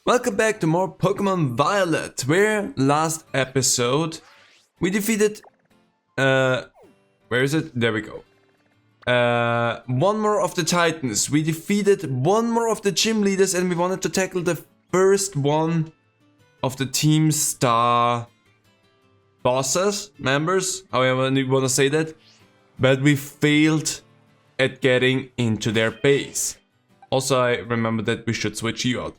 Welcome back to more Pokemon Violet, where last episode we defeated, where is it? There we go. One more of the Titans. We defeated one more of the gym leaders and we wanted to tackle the first one of the Team Star bosses, members, however you want to say that. But we failed at getting into their base. Also, I remember that we should switch you out.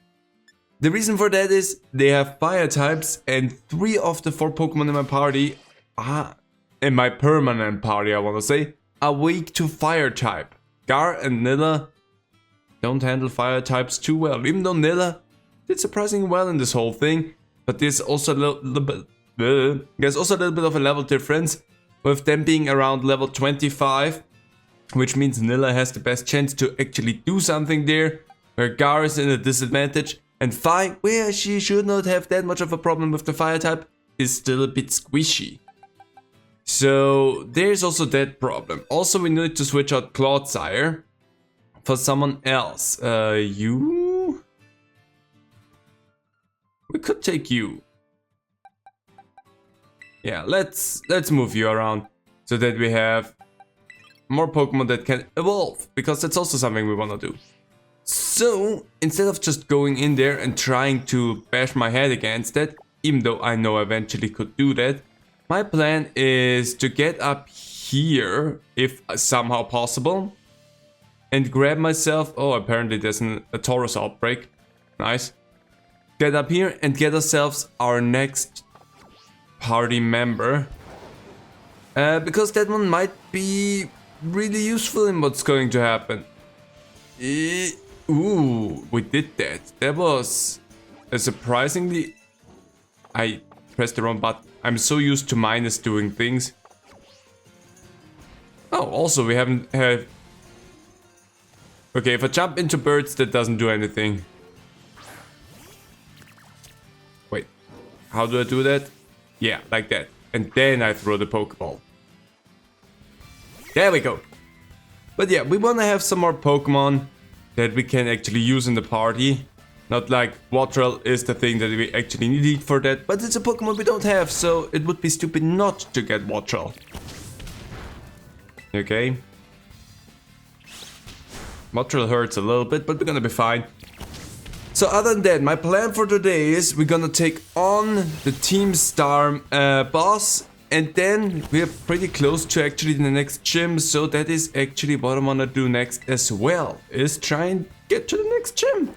The reason for that is they have fire types and 3 of the 4 Pokemon in my party in my permanent party, I want to say, are weak to fire type. Gar and Nilla don't handle fire types too well, even though Nilla did surprisingly well in this whole thing. But there's also a little bit of a level difference, with them being around level 25, which means Nilla has the best chance to actually do something there, where Gar is in a disadvantage. And Fi, where she should not have that much of a problem with the fire type, is still a bit squishy. So there's also that problem. Also, we need to switch out Clodsire for someone else. You? We could take you. Yeah, let's move you around so that we have more Pokemon that can evolve, because that's also something we want to do. So, instead of just going in there and trying to bash my head against it, even though I know I eventually could do that, my plan is to get up here, if somehow possible, and grab myself, oh, apparently there's a Taurus outbreak, nice, get up here and get ourselves our next party member, because that one might be really useful in what's going to happen. Ooh, we did that. That was a surprisingly... I pressed the wrong button. I'm so used to minus doing things. Oh, also we haven't had... Okay, if I jump into birds, that doesn't do anything. Wait, how do I do that? Yeah, like that. And then I throw the Pokeball. There we go. But yeah, we want to have some more Pokemon that we can actually use in the party. Not like Watrel is the thing that we actually need for that, but it's a Pokemon we don't have, so it would be stupid not to get Watrel. Okay. Watrel hurts a little bit, but we're gonna be fine. So other than that, my plan for today is we're gonna take on the Team Star boss, and then we're pretty close to actually the next gym, so that is actually what I wanna do next as well, is try and get to the next gym.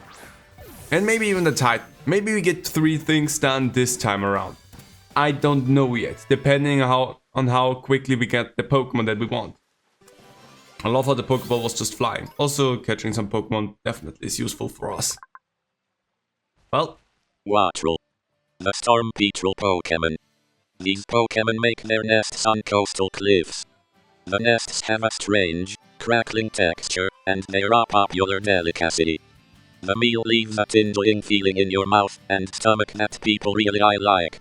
And maybe even the Titan. Maybe we get 3 things done this time around. I don't know yet, depending on how quickly we get the Pokemon that we want. I love how the Pokeball was just flying. Also, catching some Pokemon definitely is useful for us. Well. Watrel, the storm petrel Pokemon. These Pokemon make their nests on coastal cliffs. The nests have a strange, crackling texture, and they're a popular delicacy. The meal leaves a tingling feeling in your mouth and stomach that people really like.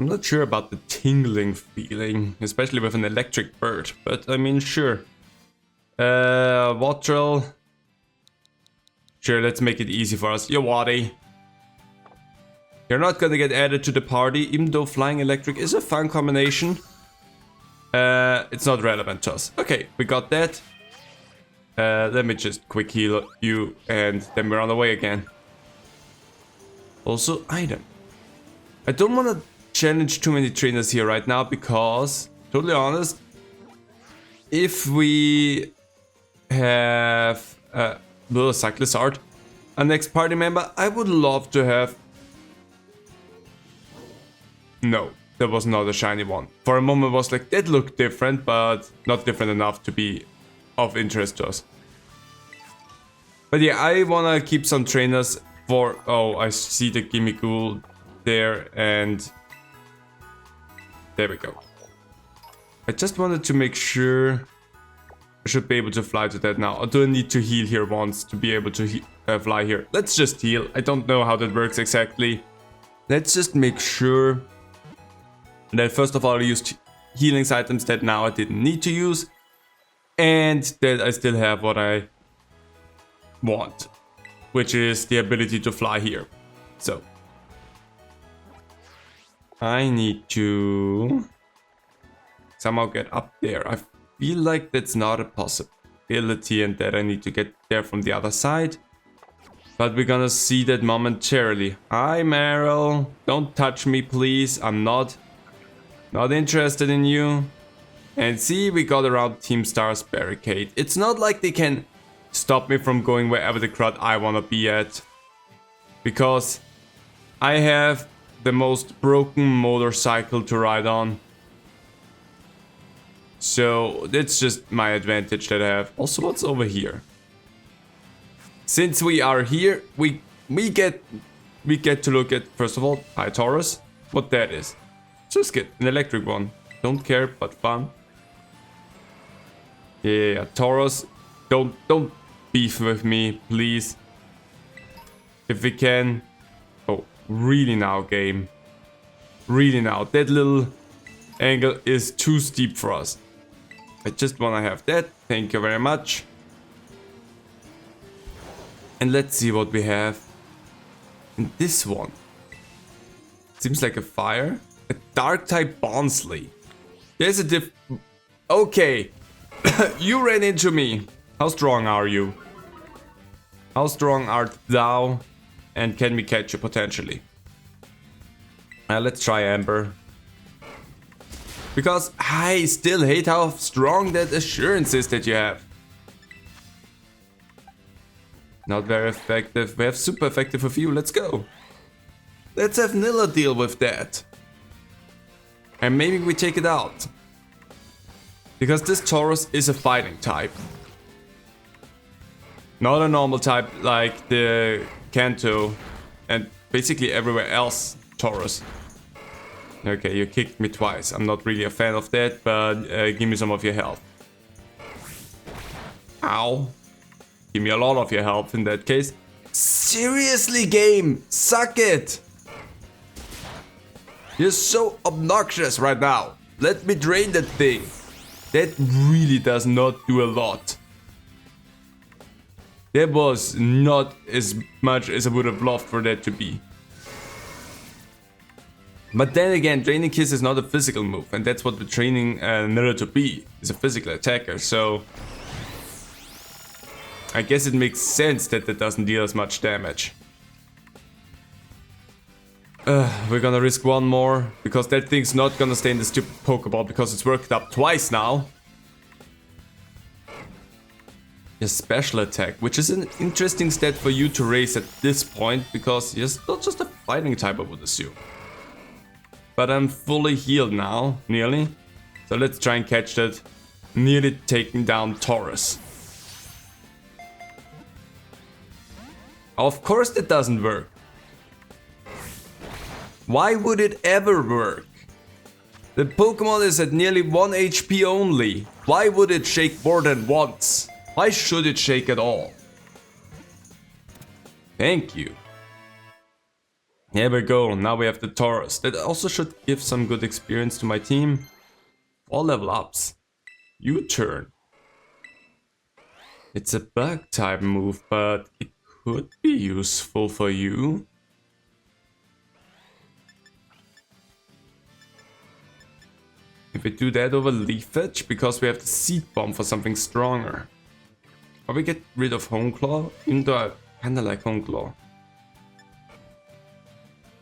I'm not sure about the tingling feeling, especially with an electric bird, but I mean, sure. Watrel. Sure, let's make it easy for us. Yo, Waddy. You're not gonna get added to the party, even though flying electric is a fun combination. It's not relevant to us. Okay, we got that. Let me just quick heal you, and then we're on the way again. Also, item. I don't want to challenge too many trainers here right now, because, totally honest, if we have a little Cyclizard, a next party member, I would love to have... No, that was not a shiny one. For a moment I was like, that looked different, but not different enough to be of interest to us. But yeah, I wanna keep some trainers for... Oh, I see the Gimmighoul there, and... There we go. I just wanted to make sure I should be able to fly to that now. Or do I need to heal here once to be able to fly here? Let's just heal. I don't know how that works exactly. Let's just make sure that first of all I used healing items that now I didn't need to use, and that I still have what I want. which is the ability to fly here. So I need to somehow get up there. I feel like that's not a possibility and that I need to get there from the other side. But we're gonna see that momentarily. Hi Meryl, don't touch me please. I'm not interested in you. And see, we got around Team Star's barricade. It's not like they can stop me from going wherever the crud I wanna be at. Because I have the most broken motorcycle to ride on. So that's just my advantage that I have. Also, what's over here? Since we are here, we get to look at, first of all, hi Taurus, what that is. Just get an electric one. Don't care, but fun. Yeah, Taurus, don't beef with me, please. If we can. Oh, really now, game. Really now. That little angle is too steep for us. I just want to have that. Thank you very much. And let's see what we have in this one. Seems like a fire. A dark type Barnsley. There's a Okay. You ran into me. How strong are you? How strong art thou? And can we catch you potentially? Let's try Amber. Because I still hate how strong that assurance is that you have. Not very effective. We have super effective with you. Let's go. Let's have Nilla deal with that. And maybe we take it out. Because this Taurus is a fighting type. Not a normal type like the Kanto and basically everywhere else Taurus. Okay, you kicked me twice. I'm not really a fan of that, but give me some of your health. Ow. Give me a lot of your health in that case. Seriously, game! Suck it! You're so obnoxious right now. Let me drain that thing. That really does not do a lot. That was not as much as I would have loved for that to be. But then again, Draining Kiss is not a physical move, and that's what we're training Nilla to be, is a physical attacker, so I guess it makes sense that that doesn't deal as much damage. We're gonna risk one more, because that thing's not gonna stay in the stupid Pokeball, because it's worked up twice now. Your special attack, which is an interesting stat for you to raise at this point, because you're still just a fighting type, I would assume. But I'm fully healed now, nearly. So let's try and catch that. Nearly taking down Taurus. Of course that doesn't work. Why would it ever work? The Pokemon is at nearly 1 HP only. Why would it shake more than once? Why should it shake at all? Thank you. Here we go, now we have the Taurus. That also should give some good experience to my team. 4 level ups. U-turn. It's a bug type move, but it could be useful for you. If we do that over Leaf Edge, because we have the Seed Bomb for something stronger. Or we get rid of Hone Claw, even though I kinda like Hone Claw.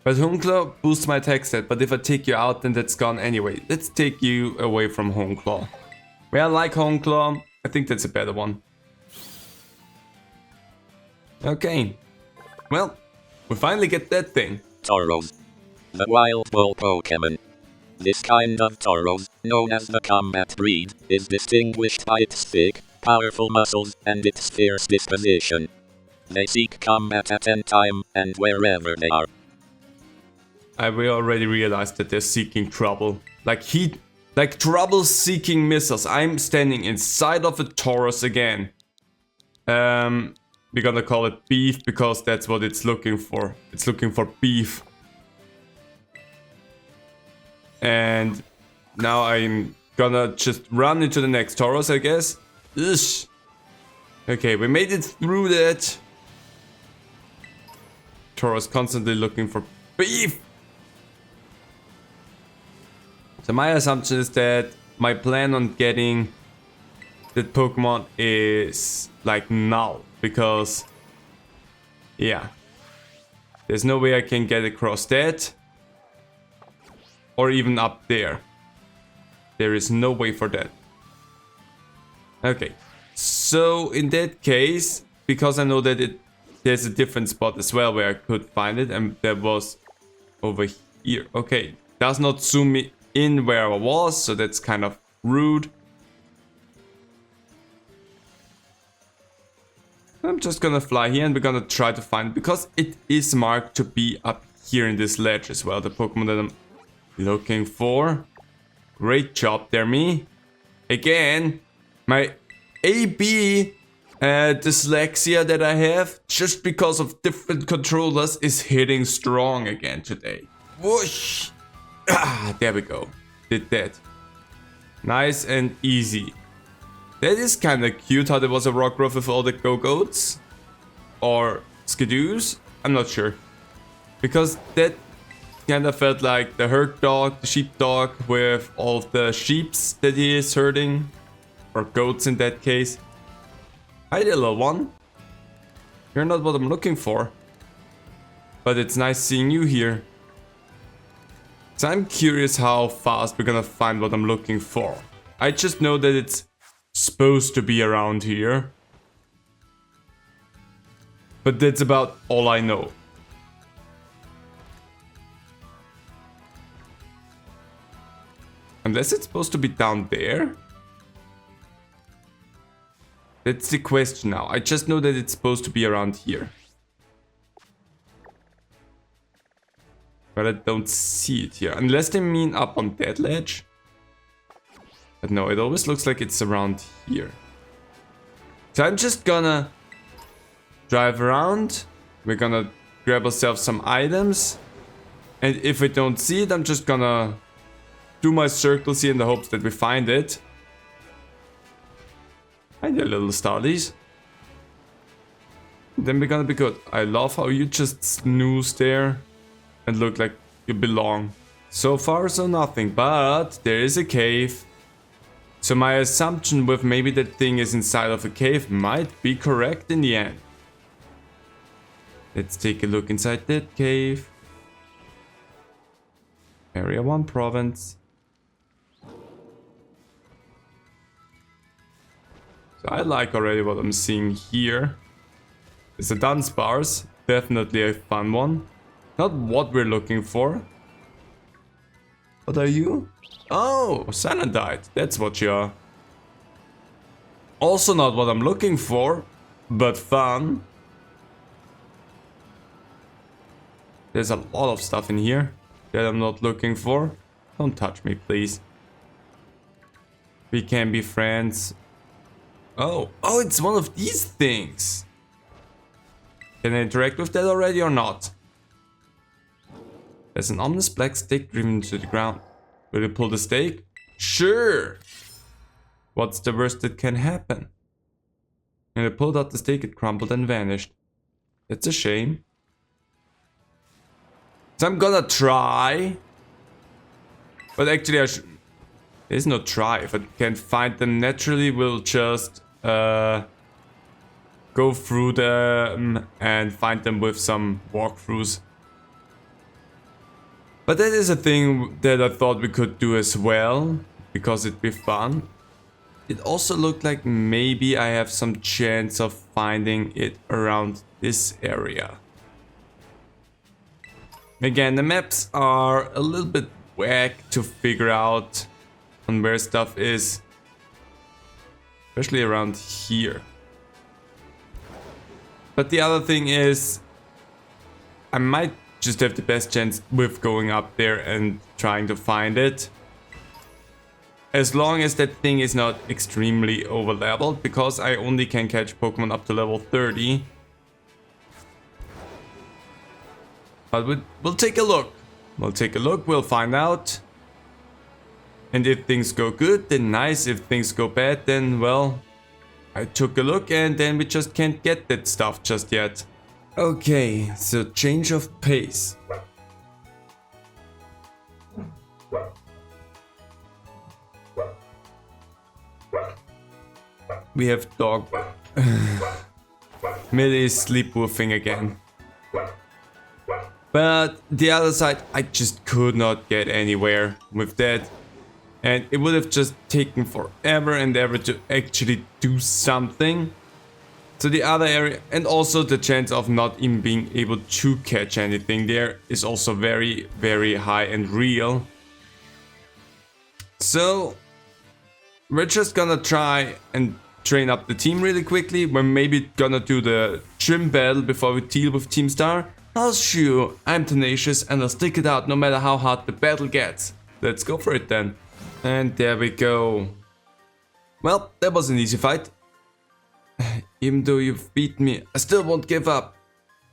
But Hone Claw boosts my attack stat, but if I take you out, then that's gone anyway. Let's take you away from Hone Claw. Well, I like Hone Claw. I think that's a better one. Okay. Well, we finally get that thing. Tauros. The wild bull Pokemon. This kind of Tauros, known as the combat breed, is distinguished by its thick, powerful muscles and its fierce disposition. They seek combat at any time and wherever they are. We already realized that they're seeking trouble. Like trouble-seeking missiles. I'm standing inside of a Taurus again. We're gonna call it beef because that's what it's looking for. It's looking for beef. And now I'm gonna just run into the next Taurus, I guess. Ugh. Okay, we made it through that. Toro's constantly looking for beef. So my assumption is that my plan on getting that Pokemon is like null, because yeah, there's no way I can get across that or even up there. There is no way for that. Okay, so in that case, because I know that there's a different spot as well where I could find it, and that was over here. Okay, does not zoom me in where I was, so that's kind of rude. I'm just gonna fly here and we're gonna try to find it, because it is marked to be up here in this ledge as well, the Pokemon that I'm looking for. Great job there, me. Again, my AB dyslexia that I have, just because of different controllers, is hitting strong again today. Whoosh! Ah, there we go. Did that. Nice and easy. That is kind of cute how there was a Rockruff with all the Go-Goats. Or Skidoos. I'm not sure. Because that kind of felt like the herd dog, the sheepdog, with all of the sheeps that he is herding. Or goats in that case. Hi there, little one. You're not what I'm looking for. But it's nice seeing you here. So I'm curious how fast we're gonna find what I'm looking for. I just know that it's supposed to be around here. But that's about all I know. Unless it's supposed to be down there? That's the question now. I just know that it's supposed to be around here. But I don't see it here. Unless they mean up on that ledge. But no, it always looks like it's around here. So I'm just gonna drive around. We're gonna grab ourselves some items. And if we don't see it, I'm just gonna do my circles here in the hopes that we find it. Hi there, little starlies. Then we're gonna be good. I love how you just snooze there and look like you belong. So far, so nothing, but there is a cave. So my assumption with maybe that thing is inside of a cave might be correct in the end. Let's take a look inside that cave. Area 1 province. So I like already what I'm seeing here. It's a Dunsparce, definitely a fun one. Not what we're looking for. What are you? Oh, Sanandite, that's what you are. Also not what I'm looking for, but fun. There's a lot of stuff in here that I'm not looking for. Don't touch me, please. We can be friends. Oh, it's one of these things. Can I interact with that already or not? There's an ominous black stake driven into the ground. Will you pull the stake? Sure! What's the worst that can happen? When I pulled out the stake, it crumbled and vanished. That's a shame. So I'm gonna try. But actually I should... There's no try. If I can't find them naturally, we'll just go through them and find them with some walkthroughs. But that is a thing that I thought we could do as well, because it'd be fun. It also looked like maybe I have some chance of finding it around this area. Again, the maps are a little bit whack to figure out on where stuff is. Especially around here. But the other thing is, I might just have the best chance with going up there and trying to find it. As long as that thing is not extremely over leveled, because I only can catch Pokemon up to level 30. But we'll take a look. We'll find out. And if things go good, then nice. If things go bad, then well, I took a look and then we just can't get that stuff just yet. Okay, so change of pace. We have dog. Millie is sleepwolfing again. But the other side, I just could not get anywhere with that. And it would have just taken forever and ever to actually do something. So the other area, and also the chance of not even being able to catch anything there is also very, very high and real. So we're just gonna try and train up the team really quickly. We're maybe gonna do the gym battle before we deal with Team Star. I'll show you, I'm tenacious and I'll stick it out no matter how hard the battle gets. Let's go for it then. And there we go. Well, that was an easy fight. Even though you've beaten me, I still won't give up.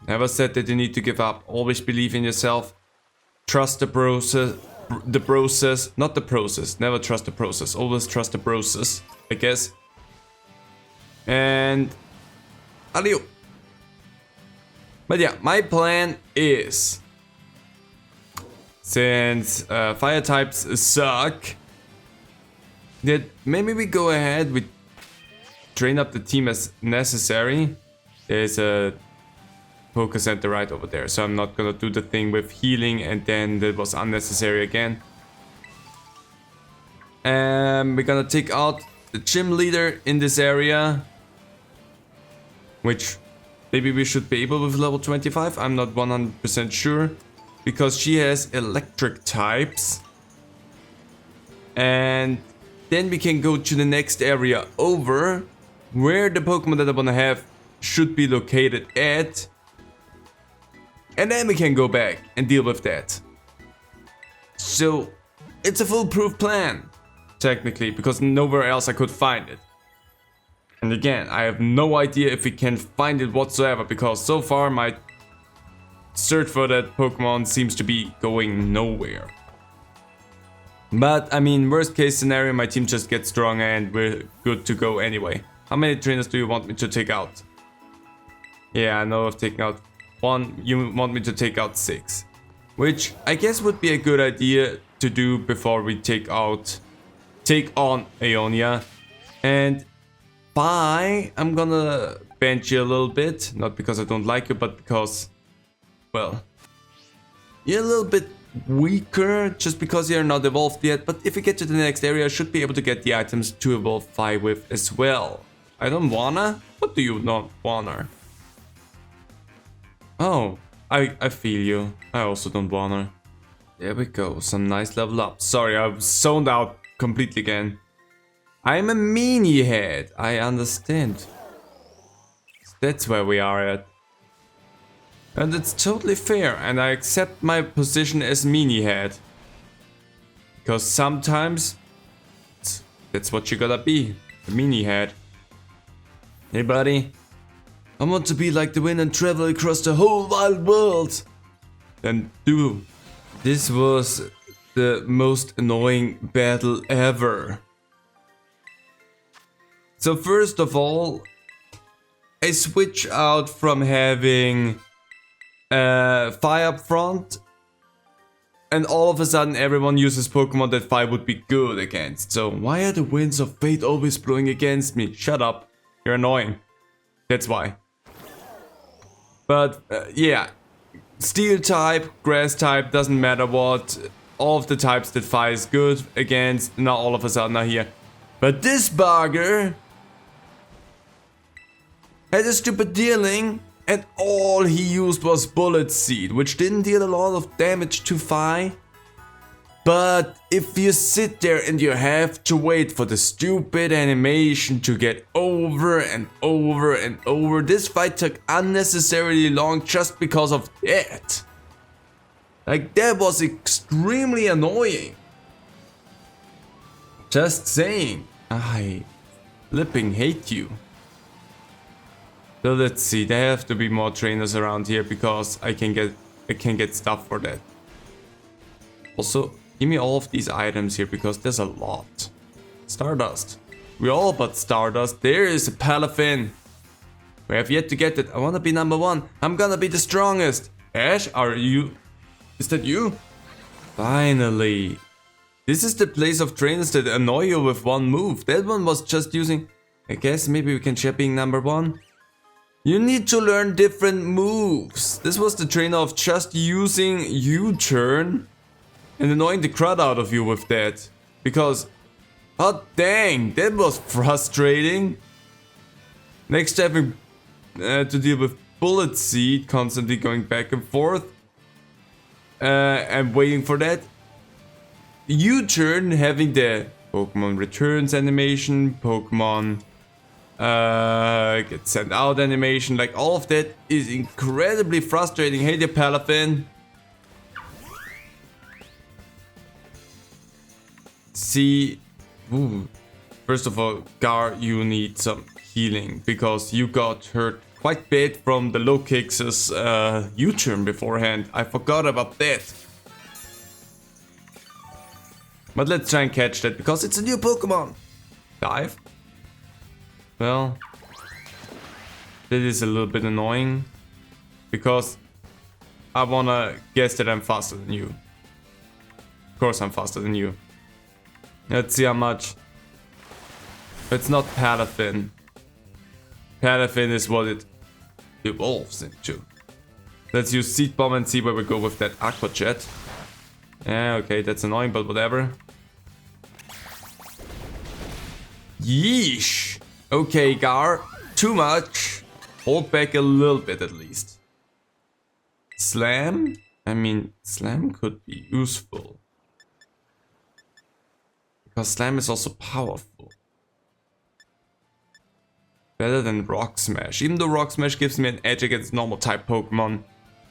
Never said that you need to give up. Always believe in yourself. Trust the process. Not the process. Never trust the process. Always trust the process, I guess. And adieu. But yeah, my plan is, since fire types suck, that maybe we go ahead with train up the team as necessary. There's a Poké Center right over there, so I'm not gonna do the thing with healing and then that was unnecessary again. And we're gonna take out the gym leader in this area, which maybe we should be able with level 25, I'm not 100% sure, because she has electric types. And then we can go to the next area over, where the Pokemon that I wanna have should be located at. And then we can go back and deal with that. So, it's a foolproof plan, technically, because nowhere else I could find it. And again, I have no idea if we can find it whatsoever, because so far my search for that Pokemon seems to be going nowhere. But, I mean, worst case scenario, my team just gets stronger and we're good to go anyway. How many trainers do you want me to take out? Yeah, I know I've taken out 1. You want me to take out 6. Which I guess would be a good idea to do before we take on Ionia. And I'm gonna bench you a little bit. Not because I don't like you, but because, well, you're a little bit weaker just because you're not evolved yet. But if we get to the next area, I should be able to get the items to evolve Phi with as well. I don't wanna? What do you not wanna? Oh, I feel you. I also don't wanna. There we go, some nice level up. Sorry, I've zoned out completely again. I'm a meanie head, I understand. That's where we are at. And it's totally fair, and I accept my position as meanie head. Because sometimes, that's what you gotta be, a meanie head. Hey buddy, I want to be like the wind and travel across the whole wide world. Then do. This was the most annoying battle ever. So first of all, I switch out from having Phi up front, and all of a sudden everyone uses Pokemon that Phi would be good against. So why are the winds of fate always blowing against me? Shut up, you're annoying. That's why. But yeah, Steel type, Grass type, doesn't matter what. All of the types that Phi is good against, now all of a sudden are here. But this bugger had a stupid dealing, and all he used was Bullet Seed, which didn't deal a lot of damage to Phi. But if you sit there and you have to wait for the stupid animation to get over and over and over, this fight took unnecessarily long just because of that. Like, that was extremely annoying. Just saying, I flipping hate you. So let's see, there have to be more trainers around here because I can get stuff for that. Also, give me all of these items here because there's a lot. Stardust. We all but Stardust. There is a Palafin. We have yet to get it. I wanna be number 1. I'm gonna be the strongest. Ash, are you... Is that you? Finally. This is the place of trainers that annoy you with one move. That one was just using... I guess maybe we can share being number 1. You need to learn different moves. This was the trainer of just using U-turn and annoying the crud out of you with that. Because... Oh dang, that was frustrating. Next having to deal with Bullet Seed, constantly going back and forth. And waiting for that. U-turn having the Pokemon returns animation, Pokemon get sent out animation, like all of that is incredibly frustrating. Hey there, Palafin. See, ooh. First of all, Gar, you need some healing because you got hurt quite bad from the low kicks' U-turn beforehand. I forgot about that. But let's try and catch that because it's a new Pokemon. Dive? Well, that is a little bit annoying because I wanna guess that I'm faster than you. Of course I'm faster than you. Let's see how much. It's not Palafin. Palafin is what it evolves into. Let's use Seed Bomb and see where we go with that Aqua Jet. Yeah, okay, that's annoying, but whatever. Yeesh! Okay, Gar, too much. Hold back a little bit at least. Slam? I mean, Slam could be useful. Because Slam is also powerful. Better than Rock Smash. Even though Rock Smash gives me an edge against normal type Pokemon.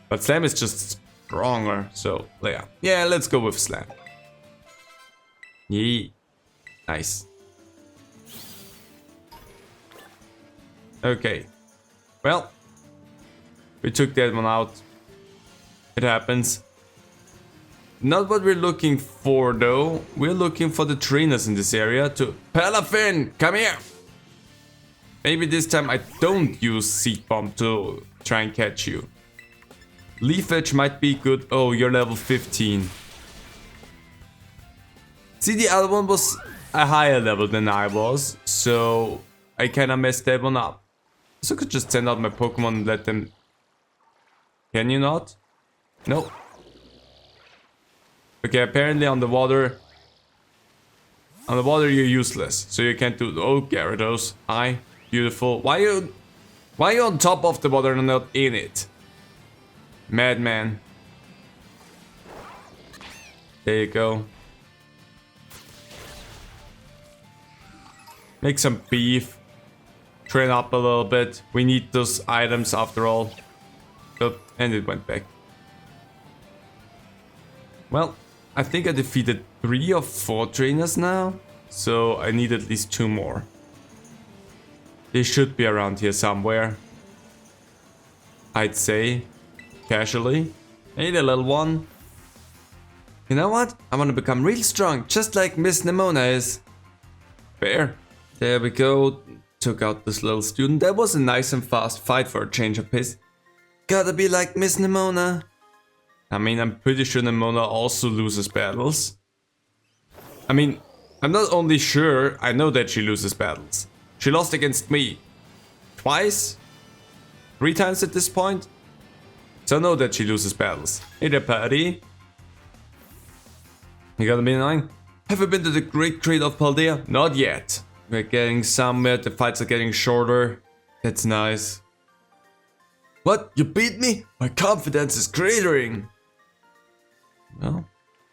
But Slam is just stronger, so yeah. Yeah, let's go with Slam. Yee. Nice. Okay. Well, we took that one out. It happens. Not what we're looking for though. We're looking for the trainers in this area to... Palafin, come here! Maybe this time I don't use Seed Bomb to try and catch you. Leaf Edge might be good. Oh, you're level 15. See, the other one was a higher level than I was, so I kinda messed that one up. So I could just send out my Pokemon and let them... Can you not? No. Okay, apparently on the water... On the water you're useless, so you can't do... Oh, Gyarados. Hi. Beautiful. Why are you on top of the water and not in it? Madman. There you go. Make some beef. Train up a little bit. We need those items after all. Oh, and it went back. Well, I think I defeated 3 or 4 trainers now. So I need at least 2 more. They should be around here somewhere. I'd say. Casually. Hey there, little one. You know what? I want to become real strong, just like Miss Nemona is. Fair. There we go. Took out this little student. That was a nice and fast fight for a change of pace. Gotta be like Miss Nemona. I mean, I'm pretty sure Nemona also loses battles. I mean, I'm not only sure, I know that she loses battles. She lost against me. Twice? 3 times at this point? So I know that she loses battles. Hey there, Patty. You gotta be annoying. Have you been to the Great Crate of Paldea? Not yet. We're getting somewhere, the fights are getting shorter. That's nice. What? You beat me? My confidence is cratering. Well,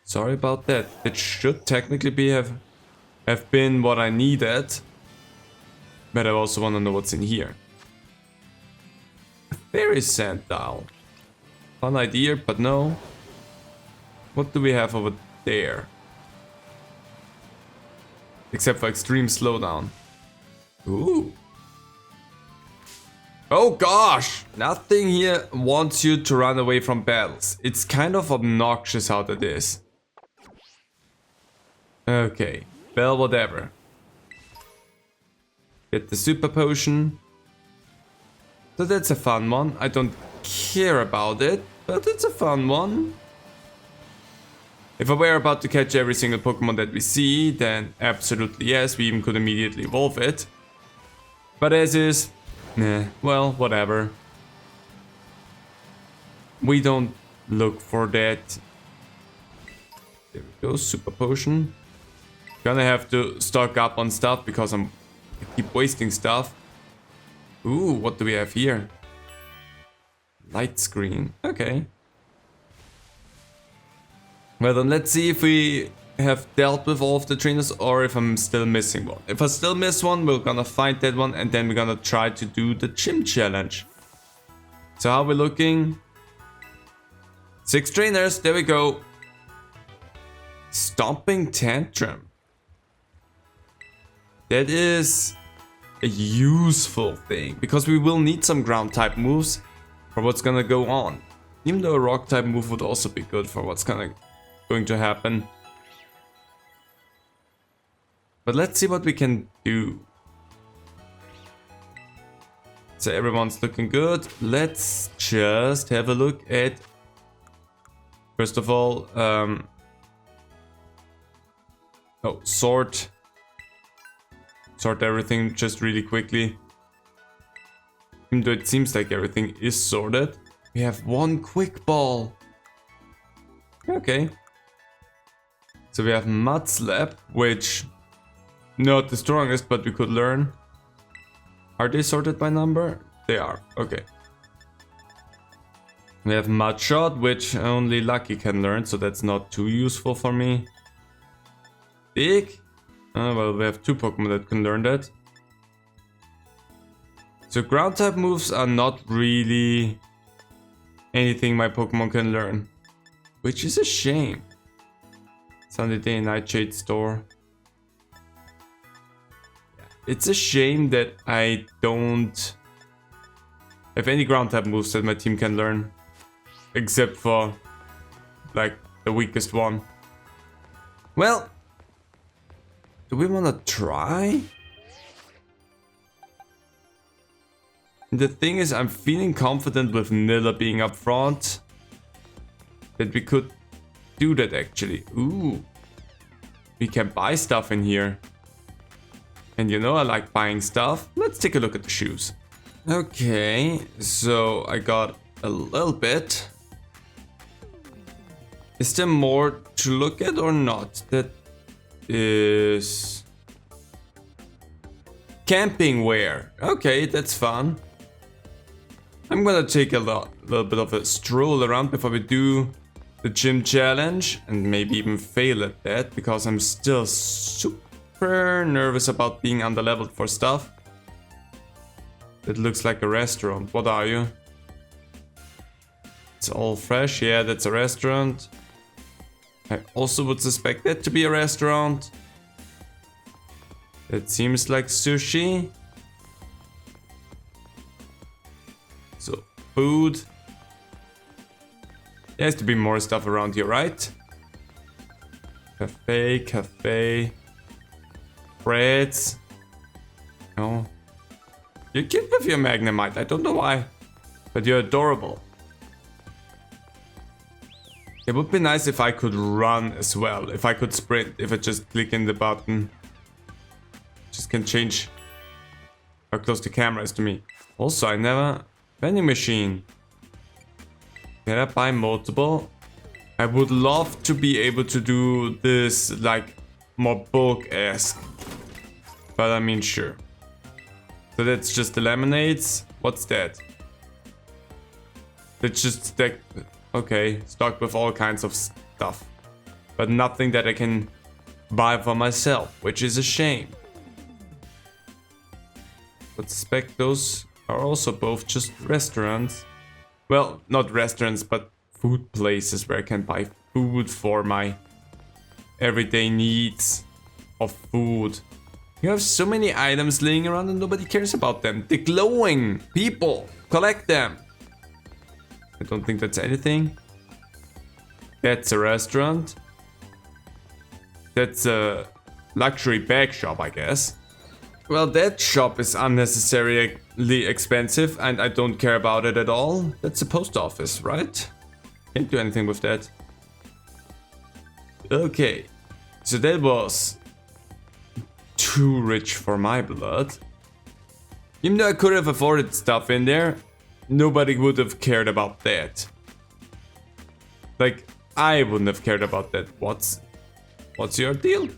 sorry about that. It should technically be have been what I needed. But I also want to know what's in here. A fairy sand dial. Fun idea, but no. What do we have over there? Except for extreme slowdown. Ooh. Oh gosh! Nothing here wants you to run away from battles. It's kind of obnoxious how that is. Okay. Well, whatever. Get the super potion. So that's a fun one. I don't care about it, but it's a fun one. If I were about to catch every single Pokemon that we see, then absolutely yes, we even could immediately evolve it. But as is, nah, well, whatever. We don't look for that. There we go, Super Potion. Gonna have to stock up on stuff because I keep wasting stuff. Ooh, what do we have here? Light screen, okay. Well then, let's see if we have dealt with all of the trainers or if I'm still missing one. If I still miss one, we're gonna find that one and then we're gonna try to do the gym challenge. So how are we looking? 6 trainers, there we go. Stomping Tantrum. That is a useful thing because we will need some ground type moves for what's gonna go on. Even though a rock type move would also be good for what's going to happen. But let's see what we can do. So everyone's looking good. Let's just have a look at, first of all, sort everything just really quickly. Even though it seems like everything is sorted. We have 1 quick ball. Okay. So we have Mud Slap, which not the strongest, but we could learn. Are they sorted by number? They are. Okay. We have Mud Shot, which only Lucky can learn, so that's not too useful for me. Dig. Well, we have 2 Pokemon that can learn that. So ground type moves are not really anything my Pokemon can learn, which is a shame. Sunday Day and Nightshade Store. It's a shame that I don't have any ground type moves that my team can learn, except for like the weakest one. Well, do we want to try? The thing is, I'm feeling confident with Nilla being up front that we could do that actually. Ooh, we can buy stuff in here. And you know I like buying stuff. Let's take a look at the shoes. Okay, so I got a little bit. Is there more to look at or not? That is camping wear. Okay, that's fun. I'm gonna take a little bit of a stroll around before we do the gym challenge and maybe even fail at that because I'm still super nervous about being underleveled for stuff. It looks like a restaurant. What are you? It's all fresh. Yeah, that's a restaurant. I also would suspect that to be a restaurant. It seems like sushi. So, food. There has to be more stuff around here, right? Cafe. Breads. No. You're cute with your Magnemite, I don't know why. But you're adorable. It would be nice if I could run as well. If I could sprint, if I just click in the button. Just can change how close the camera is to me. Also, I never... Vending machine. Can I buy multiple? I would love to be able to do this like more bulk-esque. But I mean, sure. So that's just the lemonades. What's that? It's just stacked. Okay, stocked with all kinds of stuff. But nothing that I can buy for myself, which is a shame. But suspect those are also both just restaurants. Well, not restaurants, but food places where I can buy food for my everyday needs of food. You have so many items laying around and nobody cares about them. They're glowing! People! Collect them! I don't think that's anything. That's a restaurant. That's a luxury bag shop, I guess. Well, that shop is unnecessarily expensive and I don't care about it at all. That's a post office, right? Can't do anything with that. Okay, so that was too rich for my blood. Even though I could have afforded stuff in there, nobody would have cared about that. Like, I wouldn't have cared about that. What's your deal?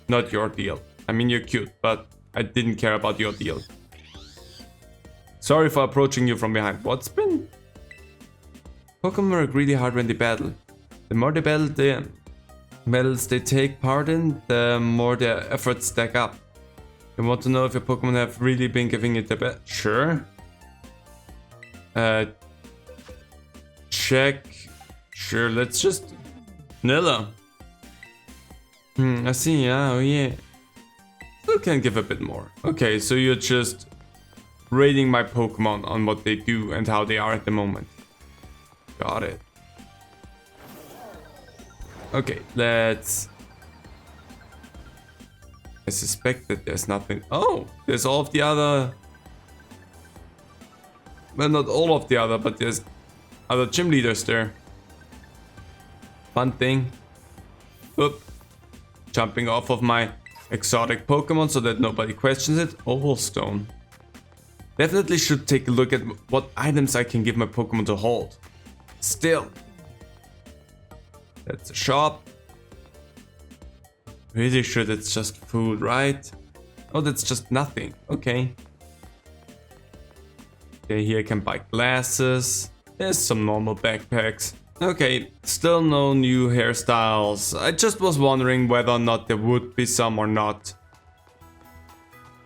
Not your deal. I mean, you're cute, but I didn't care about your deal. Sorry for approaching you from behind. What's been? Pokemon work really hard when they battle. The more they battle, the battles they take part in, the more their efforts stack up. You want to know if your Pokemon have really been giving it the best? Sure. Check. Sure, let's just... Nilla. I see, yeah, oh yeah. Still can give a bit more. Okay, so you're just rating my Pokemon on what they do and how they are at the moment. Got it. Okay, let's... I suspect that there's nothing... Oh, there's all of the other... Well, not all of the other, but there's other gym leaders there. Fun thing. Oop. Jumping off of my exotic Pokemon so that nobody questions it. Oval Stone. Definitely should take a look at what items I can give my Pokemon to hold. Still. That's a shop. Really sure that's just food, right? Oh, that's just nothing. Okay. Okay, here I can buy glasses. There's some normal backpacks. Okay, still no new hairstyles. I just was wondering whether or not there would be some or not.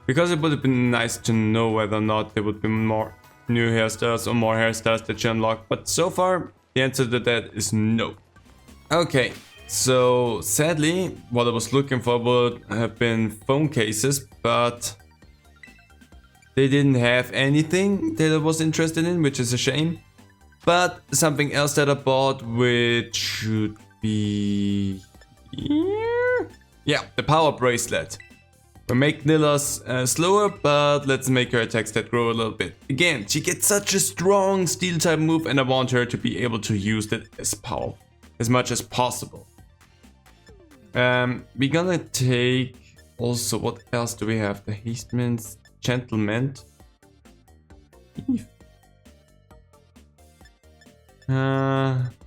Because it would have been nice to know whether or not there would be more new hairstyles or more hairstyles that you unlock. But so far, the answer to that is no. Okay, so sadly, what I was looking for would have been phone cases, but they didn't have anything that I was interested in, which is a shame. But something else that I bought, which should be here? Yeah, the power bracelet. We make Nilla's slower, but let's make her attack stat grow a little bit. Again, she gets such a strong steel type move and I want her to be able to use that as much as possible. We're gonna take also, what else do we have? The Hasteman's Gentleman.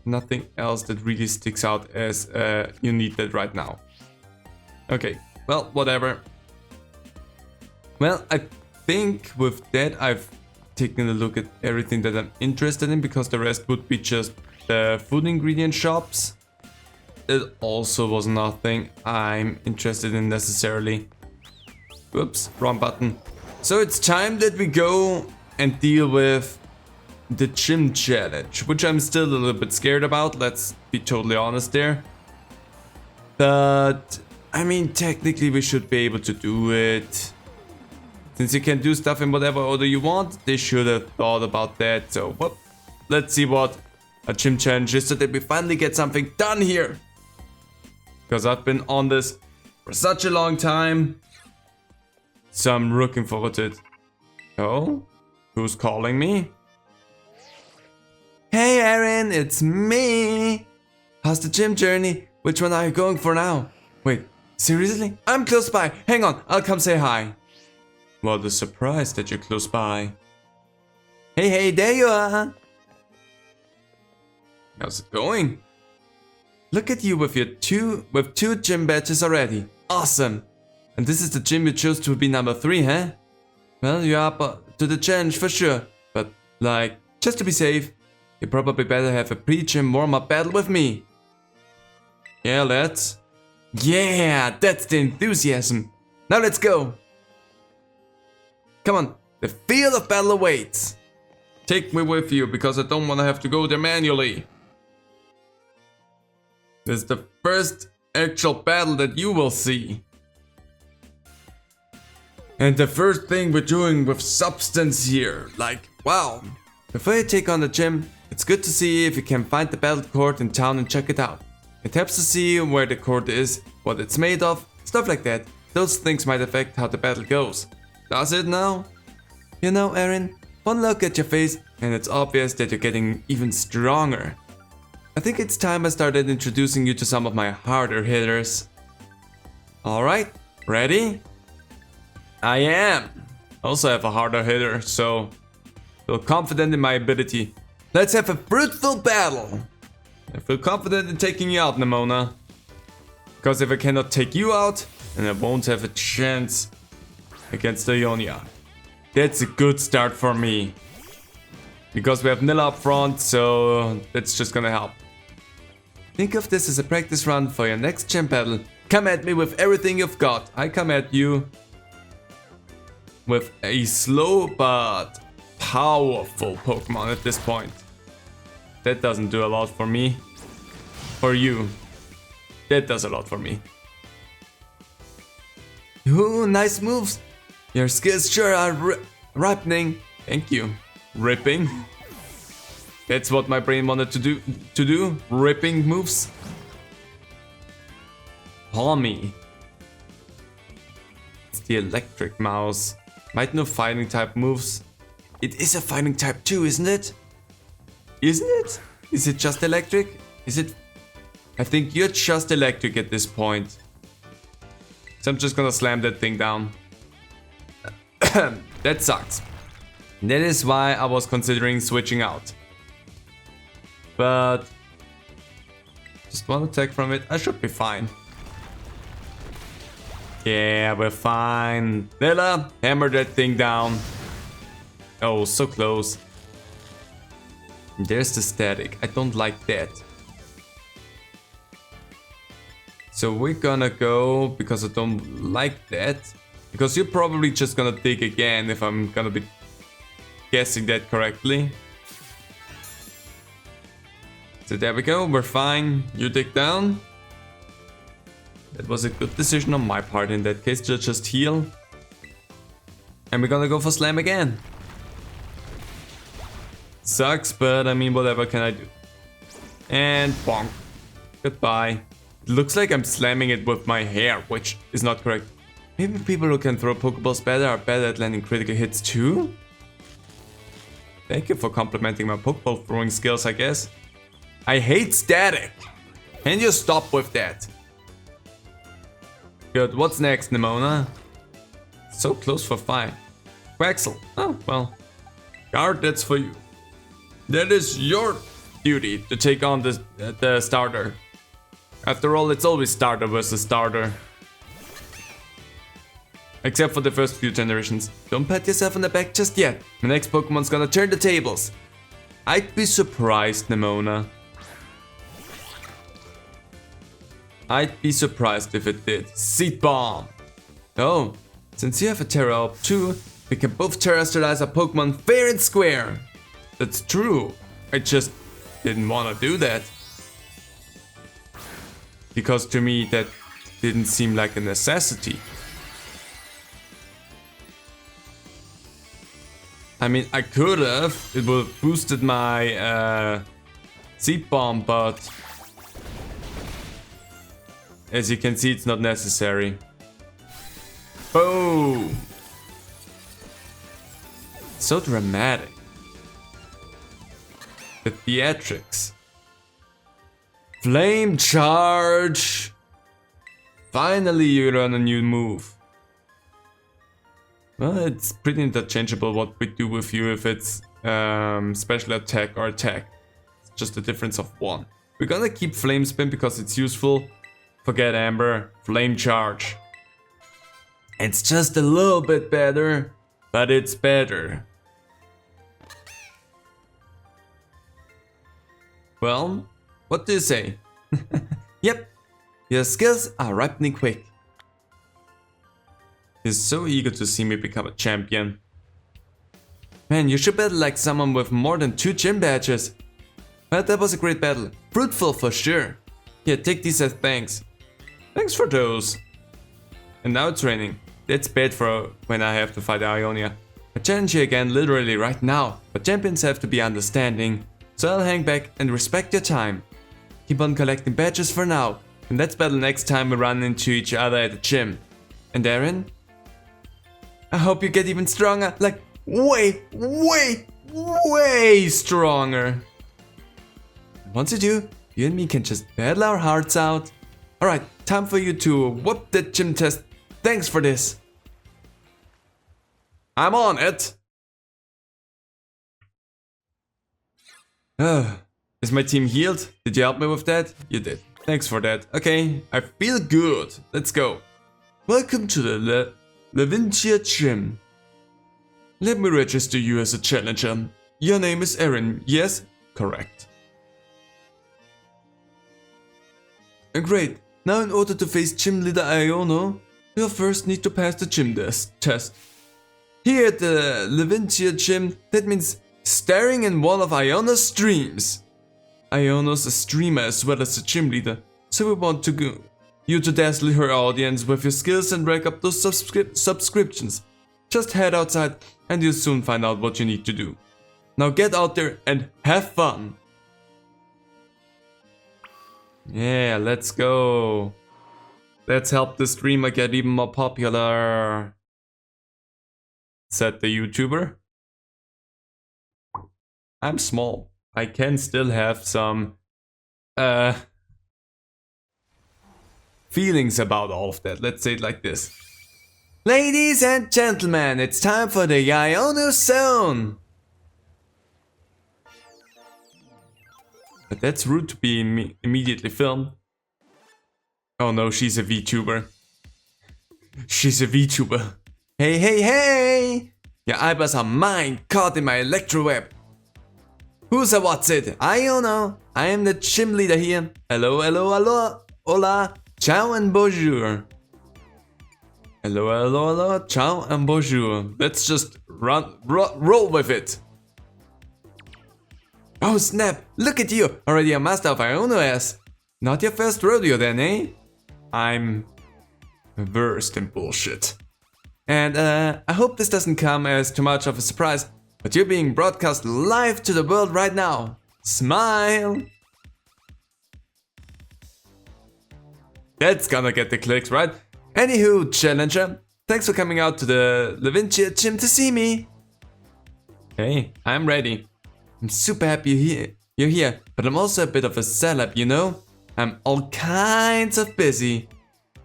Nothing else that really sticks out as you need that right now. Okay, well, whatever. Well, I think with that I've taken a look at everything that I'm interested in, because the rest would be just the food ingredient shops. It also was nothing I'm interested in necessarily. Whoops, wrong button. So it's time that we go and deal with the gym challenge, which I'm still a little bit scared about, let's be totally honest there. But, I mean, technically we should be able to do it. Since you can do stuff in whatever order you want, they should have thought about that. So, whoop, let's see what a gym challenge is so that we finally get something done here. Because I've been on this for such a long time. So I'm looking forward to it. Oh? Who's calling me? Hey Aaron, it's me! How's the gym journey? Which one are you going for now? Wait, seriously? I'm close by. Hang on, I'll come say hi. What a surprise that you're close by. Hey, there you are! How's it going? Look at you with two gym badges already. Awesome! And this is the gym you chose to be number 3, huh? Well, you're up to the challenge for sure. But, like, just to be safe, you probably better have a pre-gym warm-up battle with me. Yeah, let's. Yeah, that's the enthusiasm. Now let's go. Come on, the field of battle awaits. Take me with you because I don't want to have to go there manually. This is the first actual battle that you will see. And the first thing we're doing with substance here. Like, wow. Before you take on the gym, it's good to see if you can find the battle court in town and check it out. It helps to see where the court is, what it's made of, stuff like that. those things might affect how the battle goes. Does it now? You know, Erin, one look at your face and it's obvious that you're getting even stronger. I think it's time I started introducing you to some of my harder hitters. Alright, ready? I am! Also have a harder hitter, so feel confident in my ability. Let's have a fruitful battle! I feel confident in taking you out, Nemona. Because if I cannot take you out, then I won't have a chance against the Ionia. That's a good start for me. Because we have Nilla up front, so that's just gonna help. Think of this as a practice run for your next gym battle. Come at me with everything you've got. I come at you with a slow but powerful Pokemon at this point. That doesn't do a lot for me. For you. That does a lot for me. Ooh, nice moves. Your skills sure are ripening. Thank you. Ripping. That's what my brain wanted to do. Ripping moves. Palmy. It's the electric mouse. Might know fighting type moves. It is a fighting type too, isn't it? Isn't it? Is it just electric? Is it? I think you're just electric at this point. So I'm just gonna slam that thing down. That sucks. That is why I was considering switching out. But just one attack from it, I should be fine. Yeah, we're fine. Nilla, hammer that thing down. Oh, so close. There's the static. I don't like that. So we're gonna go, because I don't like that. Because you're probably just gonna dig again if I'm gonna be guessing that correctly. So there we go, we're fine. You dig down. That was a good decision on my part in that case to just heal. And we're gonna go for slam again. Sucks, but I mean, whatever can I do? And bonk. Goodbye. It looks like I'm slamming it with my hair, which is not correct. Maybe people who can throw Pokeballs better are better at landing critical hits too? Thank you for complimenting my Pokeball throwing skills, I guess. I hate static! Can you stop with that? Good, what's next, Nemona? So close for fine. Quaxel. Oh, well. Guard, that's for you. That is your duty to take on the starter. After all, it's always starter versus starter. Except for the first few generations. Don't pat yourself on the back just yet. My next Pokemon's gonna turn the tables. I'd be surprised, Nemona. I'd be surprised if it did. Seed Bomb! Oh, since you have a Terra Orb too, we can both terrestrialize our Pokemon fair and square. That's true. I just didn't want to do that. Because to me that didn't seem like a necessity. I mean, I could have. It would have boosted my Seed Bomb, but as you can see, it's not necessary. Boom! So dramatic. The theatrics. Flame Charge! Finally you learn a new move. Well, it's pretty interchangeable what we do with you if it's special attack or attack. It's just a difference of 1. We're gonna keep Flame Spin because it's useful. Forget Amber, Flame Charge. It's just a little bit better, but it's better. Well, what do you say? Yep, your skills are ripening quick. He's so eager to see me become a champion. Man, you should battle like someone with more than 2 gym badges. But that was a great battle. Fruitful for sure. Here, take these as thanks. Thanks for those. And now it's raining. That's bad for when I have to fight Ionia. I challenge you again literally right now, but champions have to be understanding. So I'll hang back and respect your time. Keep on collecting badges for now, and let's battle next time we run into each other at the gym. And Aaron? I hope you get even stronger, like way stronger. Once you do, you and me can just battle our hearts out. Alright, time for you to whoop that gym test. Thanks for this. I'm on it. Is my team healed? Did you help me with that? You did. Thanks for that. Okay, I feel good. Let's go. Welcome to the Levincia Gym. Let me register you as a challenger. Your name is Aaron, yes? Correct. Great. Now in order to face gym leader Iono, you'll first need to pass the gym test. Here at the Levincia Gym, that means staring in one of Iono's streams. Iono's a streamer as well as a gym leader, so we want you to dazzle her audience with your skills and rack up those subscriptions. Just head outside and you'll soon find out what you need to do. Now get out there and have fun! Yeah, let's go! Let's help the streamer get even more popular! Said the YouTuber. I'm small. I can still have some feelings about all of that. Let's say it like this. Ladies and gentlemen, it's time for the Iono Zone! But that's rude to be immediately filmed. Oh no, she's a VTuber. She's a VTuber. Hey, hey, hey! Your eyeballs are mine, caught in my electro web. Who's a what's it? Iono. I am the gym leader here. Hello, hello, hello. Hola. Ciao and bonjour. Hello, hello, hello. Ciao and bonjour. Let's just roll with it. Oh snap! Look at you! Already a master of Iono S. Not your first rodeo then, eh? I'm versed in bullshit. And I hope this doesn't come as too much of a surprise, but you're being broadcast live to the world right now. Smile! That's gonna get the clicks, right? Anywho, challenger, thanks for coming out to the Levincia Gym to see me. Hey, I'm ready. I'm super happy you're here, but I'm also a bit of a celeb, you know? I'm all kinds of busy.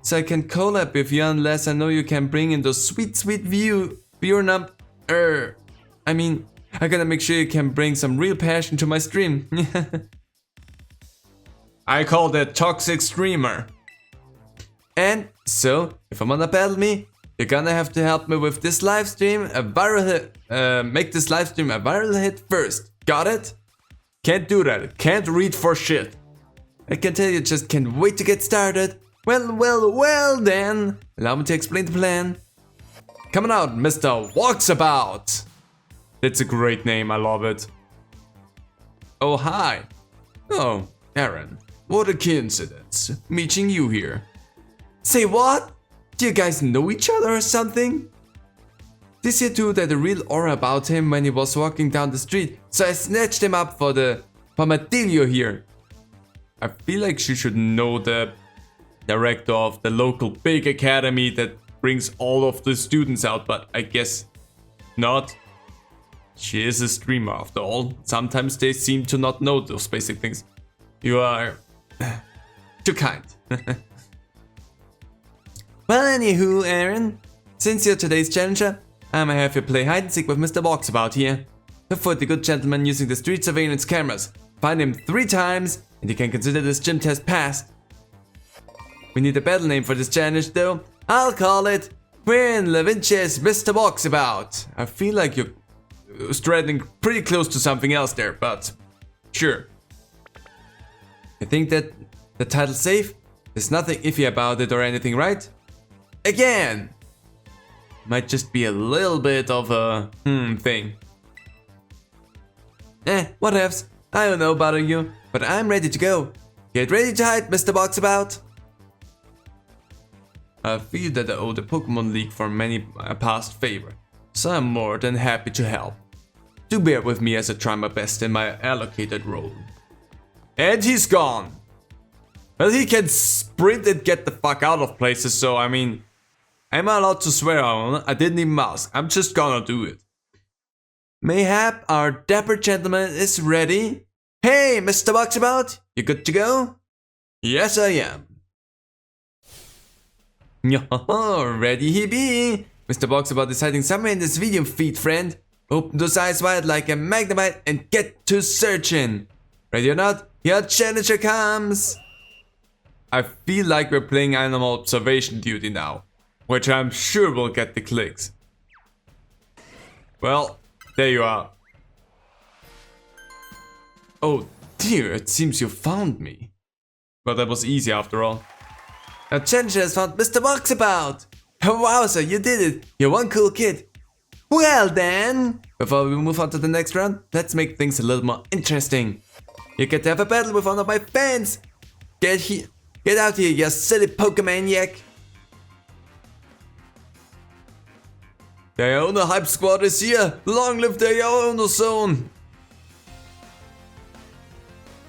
So I can collab with you unless I know you can bring in those sweet viewer I mean, I gotta make sure you can bring some real passion to my stream. I call that toxic streamer. And so, if you wanna battle me, you're gonna have to help me with this live stream, make this live stream a viral hit first. Got it? Can't do that. Can't read for shit. I can tell you just can't wait to get started. Well then. Allow me to explain the plan. Coming out, Mr. Walksabout. That's a great name, I love it. Oh, hi. Oh, Aaron. What a coincidence, meeting you here. Say what? Do you guys know each other or something? This here dude had a real aura about him when he was walking down the street, so I snatched him up for my dealio here. I feel like she should know the director of the local big academy that brings all of the students out, but I guess not. She is a streamer after all. Sometimes they seem to not know those basic things. You are too kind. Well, anywho, Aaron, since you're today's challenger, I'ma have you play hide and seek with Mr. Walksabout here. Look for the good gentleman using the street surveillance cameras. Find him 3 times, and you can consider this gym test passed. We need a battle name for this challenge though. I'll call it When Levincia's Mr. Walksabout. I feel like you're straddling pretty close to something else there, but sure. I think that the title's safe. There's nothing iffy about it or anything, right? Again! Might just be a little bit of a thing. Whatevs. I don't know about you, but I'm ready to go. Get ready to hide, Mr. Walksabout. I feel that I owe the Pokémon League for many past favor, so I'm more than happy to help. Do bear with me as I try my best in my allocated role. And he's gone. Well, he can sprint and get the fuck out of places, so I mean, I'm allowed to swear, Iono. I didn't even ask. I'm just gonna do it. Mayhap our dapper gentleman is ready. Hey, Mr. Boxabout, you good to go? Yes, I am. Yo, ready he be. Mr. Boxabout is hiding somewhere in this video feed, friend. Open those eyes wide like a magnemite and get to searching. Ready or not, your challenger comes. I feel like we're playing animal observation duty now, which I'm sure will get the clicks. Well, there you are. Oh dear, it seems you found me. Well, that was easy after all. Our challenger has found Mr. Boxabout. Wow, sir, you did it. You're one cool kid. Well then, before we move on to the next round, let's make things a little more interesting. You get to have a battle with one of my fans. Get out here, you silly Pokemaniac. The Iono Hype Squad is here. Long live the Iono Zone.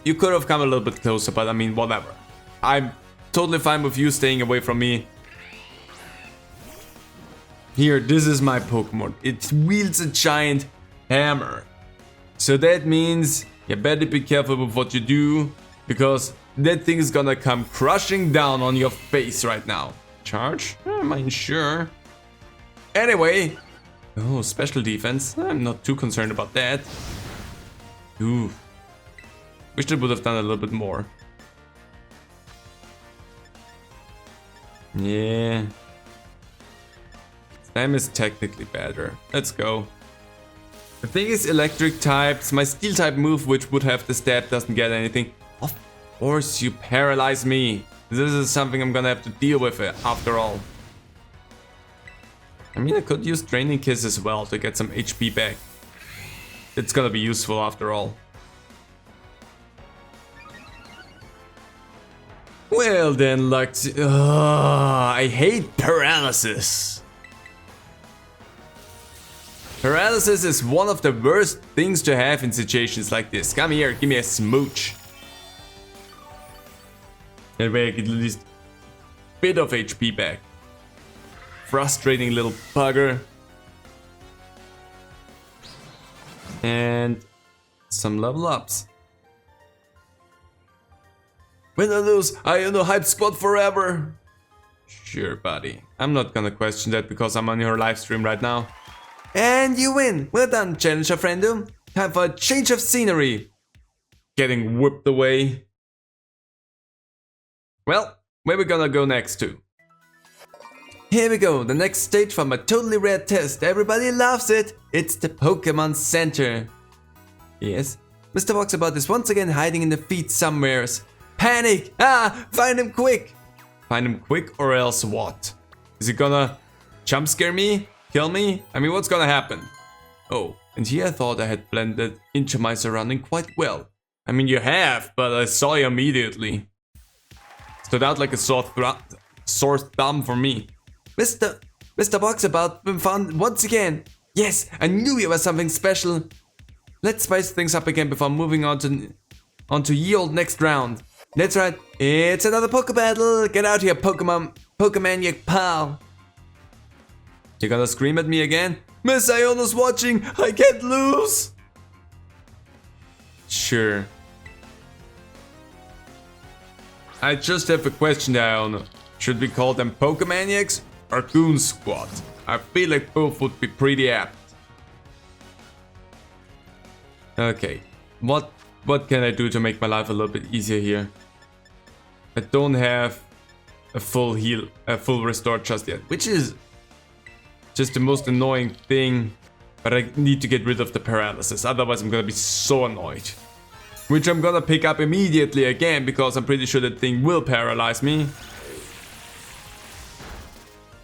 You could have come a little bit closer, but I mean, whatever. I'm totally fine with you staying away from me. Here, this is my Pokemon. It wields a giant hammer. So that means you better be careful with what you do, because that thing is gonna come crushing down on your face right now. Charge? Am I sure? Anyway. Oh, special defense. I'm not too concerned about that. Ooh. Wish they would have done a little bit more. Yeah. Slam is technically better. Let's go. The thing is, electric types, my steel type move, which would have the stab, doesn't get anything. Of course, you paralyze me. This is something I'm gonna have to deal with after all. I mean, I could use Draining Kiss as well to get some HP back. It's gonna be useful after all. Well then, Lux. I hate paralysis. Paralysis is one of the worst things to have in situations like this. Come here, give me a smooch. That way I get at least a bit of HP back. Frustrating little bugger. And some level ups. Win or lose, Iono Hype Squad forever. Sure, buddy. I'm not gonna question that because I'm on your live stream right now. And you win. Well done, challenger friendo. Time for a change of scenery. Getting whipped away. Well, where we gonna go next to? Here we go, the next stage from a totally rare test. Everybody loves it. It's the Pokemon Center. Yes, Mr. Boxabout is once again hiding in the feet somewheres. Panic! Ah! Find him quick! Find him quick or else what? Is he gonna jump scare me? Kill me? I mean, what's gonna happen? Oh, and here I thought I had blended into my surrounding quite well. I mean, you have, but I saw you immediately. Stood out like a sore thumb for me. Mr. Boxabout been found once again. Yes, I knew you were something special. Let's spice things up again before moving on to ye old next round. That's right, it's another Poke Battle. Get out here, Pokemaniac pal. You gonna scream at me again? Miss Iono's watching, I can't lose. Sure. I just have a question there, Iono. Should we call them Pokemaniacs or Goon Squad? I feel like both would be pretty apt. Okay, what can I do to make my life a little bit easier here? I don't have a full restore just yet, which is just the most annoying thing. But I need to get rid of the paralysis, otherwise I'm gonna be so annoyed. Which I'm gonna pick up immediately again, because I'm pretty sure that thing will paralyze me.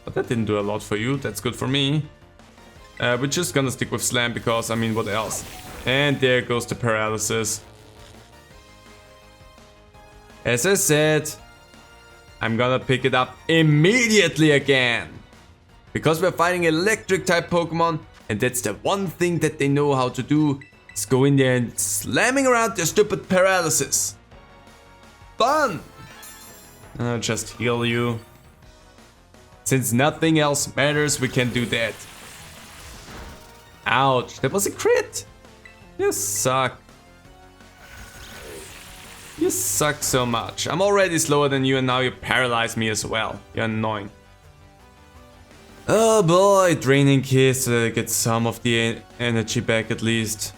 But that didn't do a lot for you, that's good for me. We're just gonna stick with Slam because, I mean, what else? And there goes the paralysis. As I said, I'm gonna pick it up immediately again. Because we're fighting electric type Pokemon, and that's the one thing that they know how to do, is go in there and slamming around their stupid paralysis. Fun! I'll just heal you. Since nothing else matters, we can do that. Ouch, that was a crit. You suck. You suck so much. I'm already slower than you and now you paralyze me as well. You're annoying. Oh boy, draining kiss so that I get some of the energy back at least.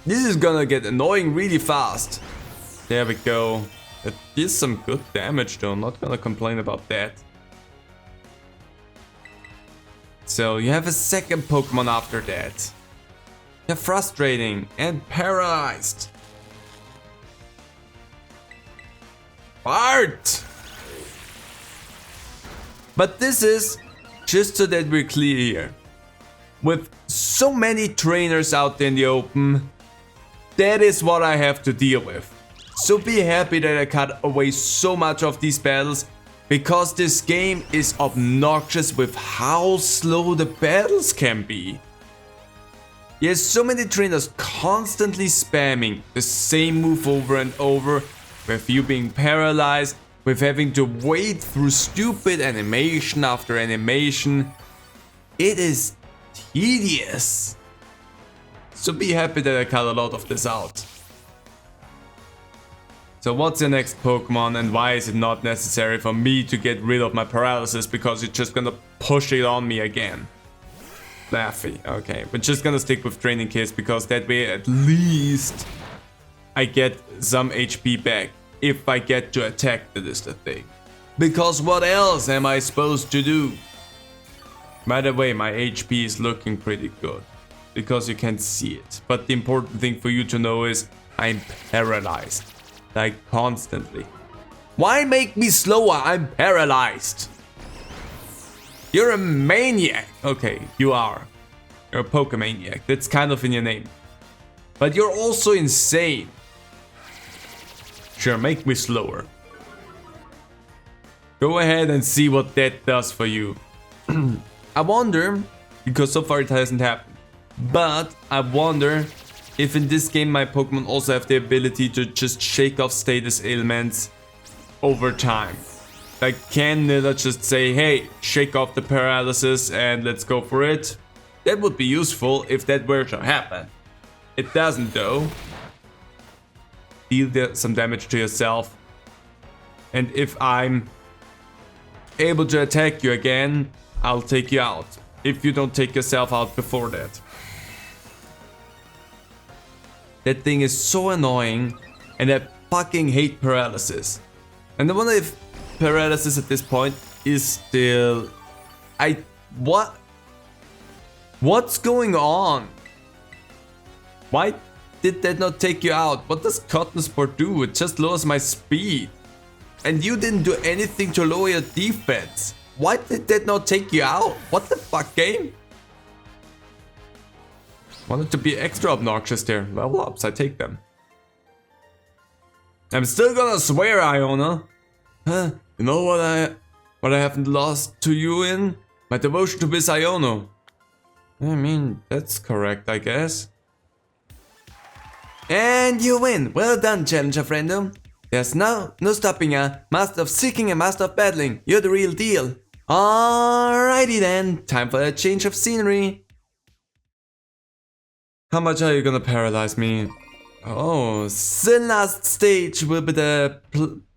This is gonna get annoying really fast. There we go. That is some good damage though, not gonna complain about that. So you have a second Pokemon after that. You're frustrating and paralyzed. Fart! But this is just so that we're clear here. With so many trainers out there in the open, that is what I have to deal with. So be happy that I cut away so much of these battles, because this game is obnoxious with how slow the battles can be. There's so many trainers constantly spamming the same move over and over, with you being paralyzed, with having to wait through stupid animation after animation. It is tedious. So be happy that I cut a lot of this out. So what's your next Pokemon and why is it not necessary for me to get rid of my paralysis because you're just gonna push it on me again? Laffy, okay. We're just gonna stick with Training Kiss because that way at least I get some HP back. If I get to attack, that is the thing. Because what else am I supposed to do? By the way, my HP is looking pretty good. Because you can't see it. But the important thing for you to know is I'm paralyzed. Like constantly. Why make me slower? I'm paralyzed. You're a maniac. Okay, you are. You're a Pokemaniac. That's kind of in your name. But you're also insane. Sure, make me slower. Go ahead and see what that does for you. I wonder, because so far it hasn't happened, but I wonder if in this game my Pokemon also have the ability to just shake off status ailments over time. Like, can Nilla just say, hey, shake off the paralysis and let's go for it? That would be useful if that were to happen. It doesn't though. Deal some damage to yourself. And if I'm able to attack you again, I'll take you out. If you don't take yourself out before that. That thing is so annoying and I fucking hate paralysis. And I wonder if paralysis at this point is still... What's going on? Why did that not take you out? What does Cotton Sport do? It just lowers my speed. And you didn't do anything to lower your defense. Why did that not take you out? What the fuck, game? Wanted to be extra obnoxious there. Level ups, I take them. I'm still gonna swear, Iono. Huh? You know what I haven't lost to you in? My devotion to Miss Iono. I mean, that's correct, I guess. And you win! Well done, Challenger friendo. There's no stopping ya. Master of seeking and master of battling. You're the real deal. Alrighty then, time for a change of scenery. How much are you gonna paralyze me? Oh, the last stage will be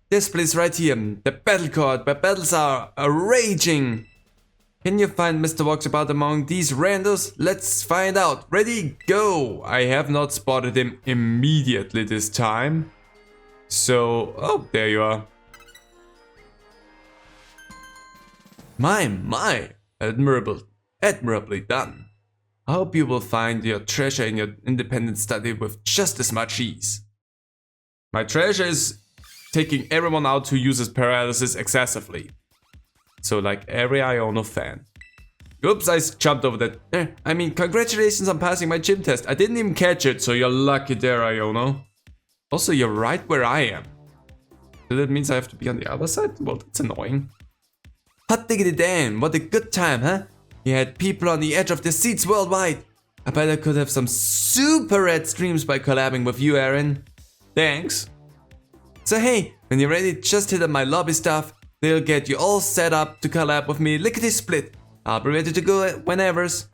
this place right here. The battle court where battles are raging. Can you find Mr. Walkabout among these randos? Let's find out. Ready, go! I have not spotted him immediately this time. So, oh, there you are. My, admirably done. I hope you will find your treasure in your independent study with just as much ease. My treasure is taking everyone out who uses paralysis excessively. So like every Iono fan. Oops, I jumped over that. I mean, congratulations on passing my gym test. I didn't even catch it, so you're lucky there, Iono. Also, you're right where I am. So that means I have to be on the other side? Well, that's annoying. Hot diggity damn, what a good time, huh? You had people on the edge of their seats worldwide. I bet I could have some super red streams by collabing with you, Aaron. Thanks. So hey, when you're ready, just hit up my lobby stuff. They'll get you all set up to collab with me lickety split. I'll be ready to go whenever's.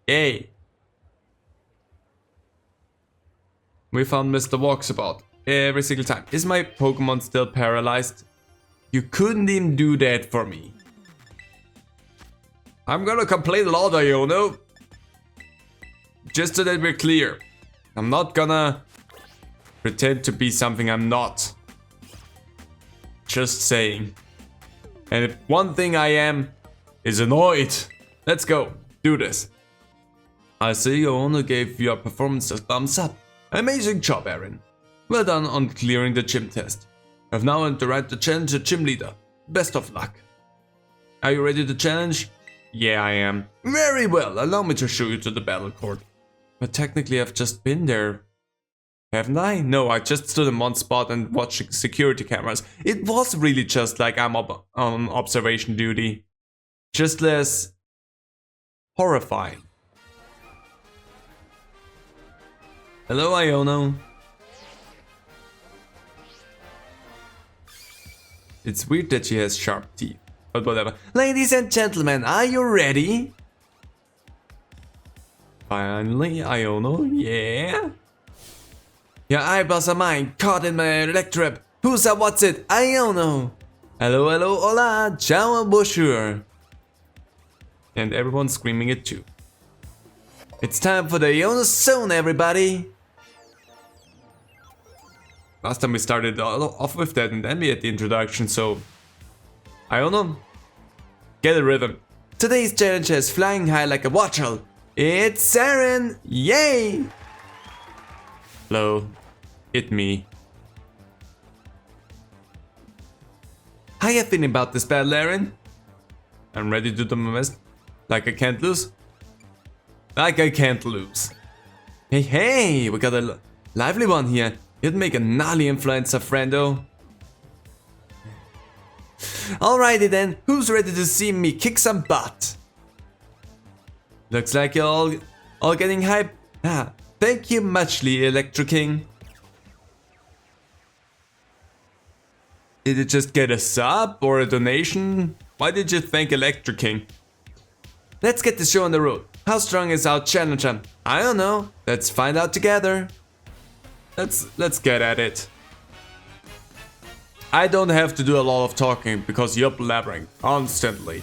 Yay. We found Mr. Walksabout every single time. Is my Pokemon still paralyzed? You couldn't even do that for me. I'm gonna complain a lot, Iono. Just so that we're clear. I'm not gonna pretend to be something I'm not. Just saying. And if one thing I am is annoyed. Let's go. Do this. I see Iono gave your performance a thumbs up. Amazing job, Aaron. Well done on clearing the gym test. I've now earned the right to challenge the gym leader. Best of luck. Are you ready to challenge? Yeah, I am. Very well. Allow me to show you to the battle court. But technically I've just been there. Haven't I? No, I just stood in one spot and watched security cameras. It was really just like I'm on observation duty. Just less horrifying. Hello, Iono. It's weird that she has sharp teeth, but whatever. Ladies and gentlemen, are you ready? Finally, Iono, yeah? Your eyeballs are mine, caught in my electrip. Who's that? What's it? Iono. Hello, hello, hola, ciao, bonjour. And everyone's screaming it too. It's time for the Iono Zone, everybody. Last time we started off with that and then we had the introduction, so... Iono, get a rhythm. Today's challenge is flying high like a watchel. It's Aaron! Yay! Hello, it's me. How you feeling about this battle, Aaron? I'm ready to do my best. Like I can't lose? Like I can't lose. Hey, hey, we got a lively one here. You'd make a gnarly influencer, friendo. Alrighty then, who's ready to see me kick some butt? Looks like you're all getting hype. Ah, thank you muchly, Electro King. Did you just get a sub or a donation? Why did you thank Electro King? Let's get the show on the road. How strong is our challenger? I don't know. Let's find out together. Let's get at it. I don't have to do a lot of talking because you're blabbering constantly.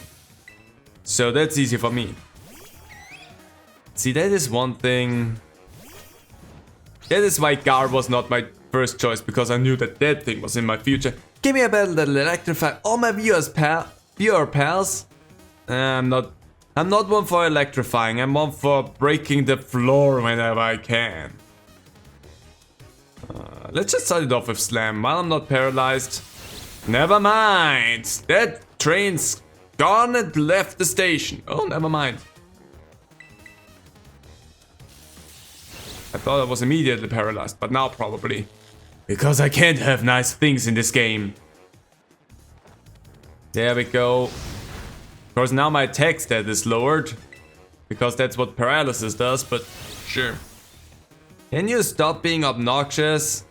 So that's easy for me. See, that is one thing. That is why Gar was not my first choice, because I knew that that thing was in my future. Give me a battle that'll electrify all my viewer pals. I'm not one for electrifying, I'm one for breaking the floor whenever I can. Let's just start it off with Slam while I'm not paralyzed. Never mind! That train's gone and left the station. Oh, never mind. I thought I was immediately paralyzed, but now probably. Because I can't have nice things in this game. There we go. Of course, now my attack stat is lowered. Because that's what paralysis does, but sure. Can you stop being obnoxious?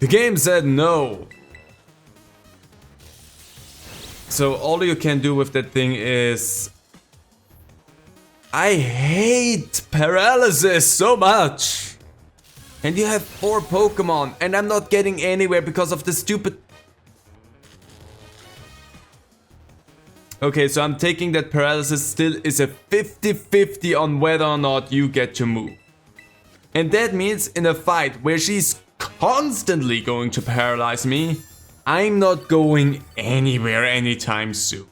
The game said no. So all you can do with that thing is... I hate paralysis so much. And you have 4 Pokemon and I'm not getting anywhere because of the stupid... Okay, so I'm taking that paralysis still is a 50-50 on whether or not you get to move. And that means in a fight where she's constantly going to paralyze me, I'm not going anywhere anytime soon.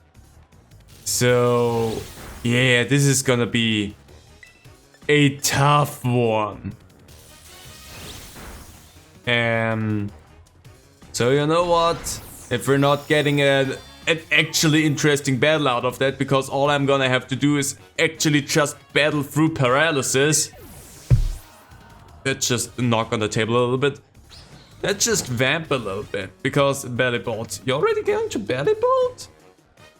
So, yeah, this is gonna be a tough one. So you know what? If we're not getting an actually interesting battle out of that, because all I'm gonna have to do is actually just battle through paralysis. Let's just knock on the table a little bit. Let's just vamp a little bit, because Belly Bolt. You're already going to Belly Bolt?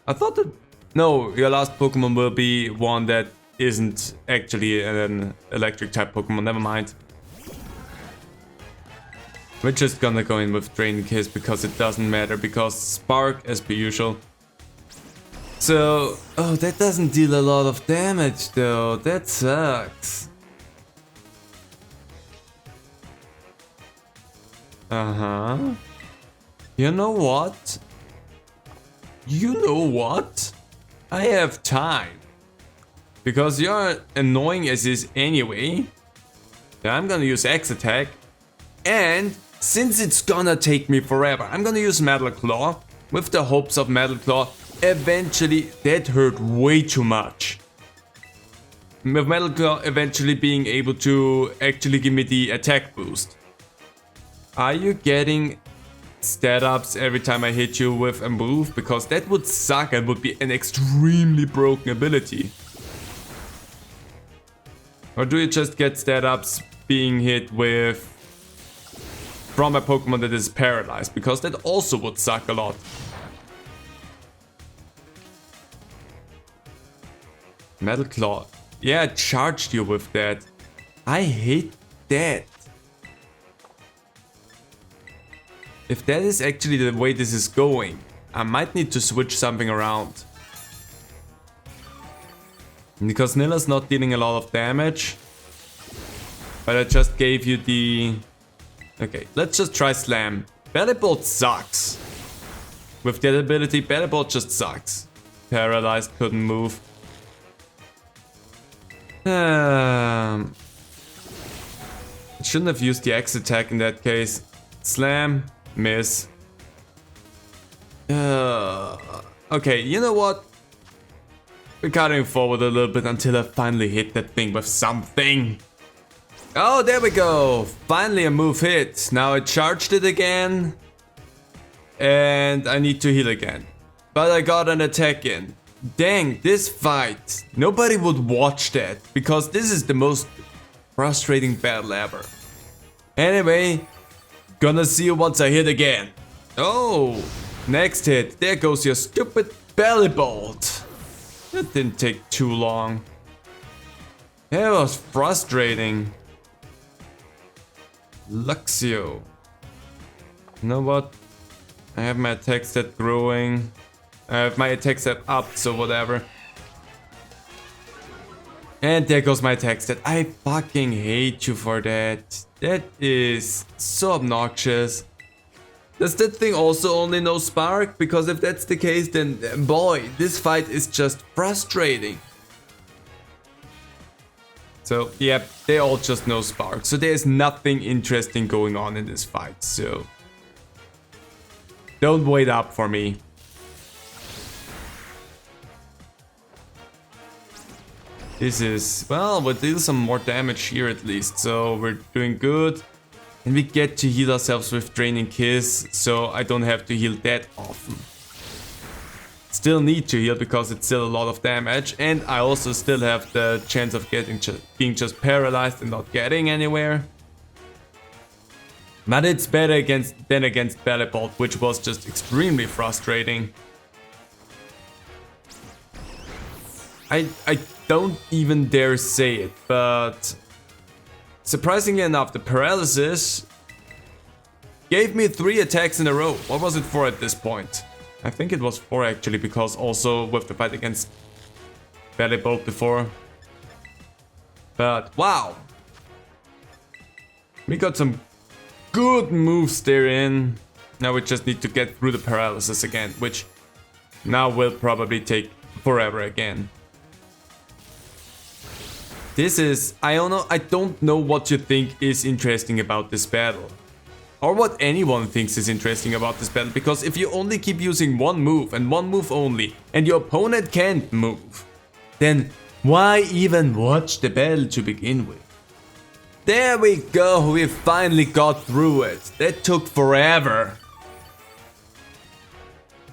I thought that... No, your last Pokemon will be one that isn't actually an electric type Pokemon, never mind. We're just gonna go in with Draining Kiss because it doesn't matter, because Spark as per usual. So, oh, that doesn't deal a lot of damage though, that sucks. Uh-huh. You know what? You know what? I have time. Because you're annoying as is anyway. I'm gonna use X attack. And since it's gonna take me forever, I'm gonna use Metal Claw. With the hopes of Metal Claw eventually, that hurt way too much. With Metal Claw eventually being able to actually give me the attack boost. Are you getting stat ups every time I hit you with a move? Because that would suck and would be an extremely broken ability. Or do you just get stat ups being hit with from a Pokemon that is paralyzed? Because that also would suck a lot. Metal Claw. Yeah, I charged you with that. I hate that. If that is actually the way this is going, I might need to switch something around. Because Nilla's not dealing a lot of damage. But I just gave you the... Okay, let's just try Slam. Belly Bolt sucks. With that ability, Belly Bolt just sucks. Paralyzed, couldn't move. I shouldn't have used the X attack in that case. Slam, miss. Okay, you know what? We're cutting forward a little bit until I finally hit that thing with something. Oh, there we go. Finally a move hit. Now I charged it again. And I need to heal again. But I got an attack in. Dang, this fight. Nobody would watch that. Because this is the most frustrating battle ever. Anyway, gonna see you once I hit again. Oh, next hit. There goes your stupid belly bolt. That didn't take too long. That was frustrating. Luxio. You know what? I have my attack stat growing. I have my attack stat up, so whatever. And there goes my attack stat. I fucking hate you for that. That is so obnoxious. Does that thing also only know Spark? Because if that's the case, then boy, this fight is just frustrating. So yeah, they all just know Spark. So there's nothing interesting going on in this fight. So don't wait up for me. This is, well, we'll deal some more damage here at least. So we're doing good. And we get to heal ourselves with Draining Kiss, so I don't have to heal that often. Still need to heal because it's still a lot of damage, and I also still have the chance of being just paralyzed and not getting anywhere. But it's better than against Belly Bolt, which was just extremely frustrating. I don't even dare say it, but surprisingly enough, the paralysis gave me 3 attacks in a row. What was it for at this point? I think it was 4 actually, because also with the fight against Belly Bolt before. But wow. We got some good moves there in. Now we just need to get through the paralysis again, which now will probably take forever again. This is, Iono, I don't know what you think is interesting about this battle. Or what anyone thinks is interesting about this battle, because if you only keep using one move and one move only, and your opponent can't move, then why even watch the battle to begin with? There we go, we finally got through it. That took forever.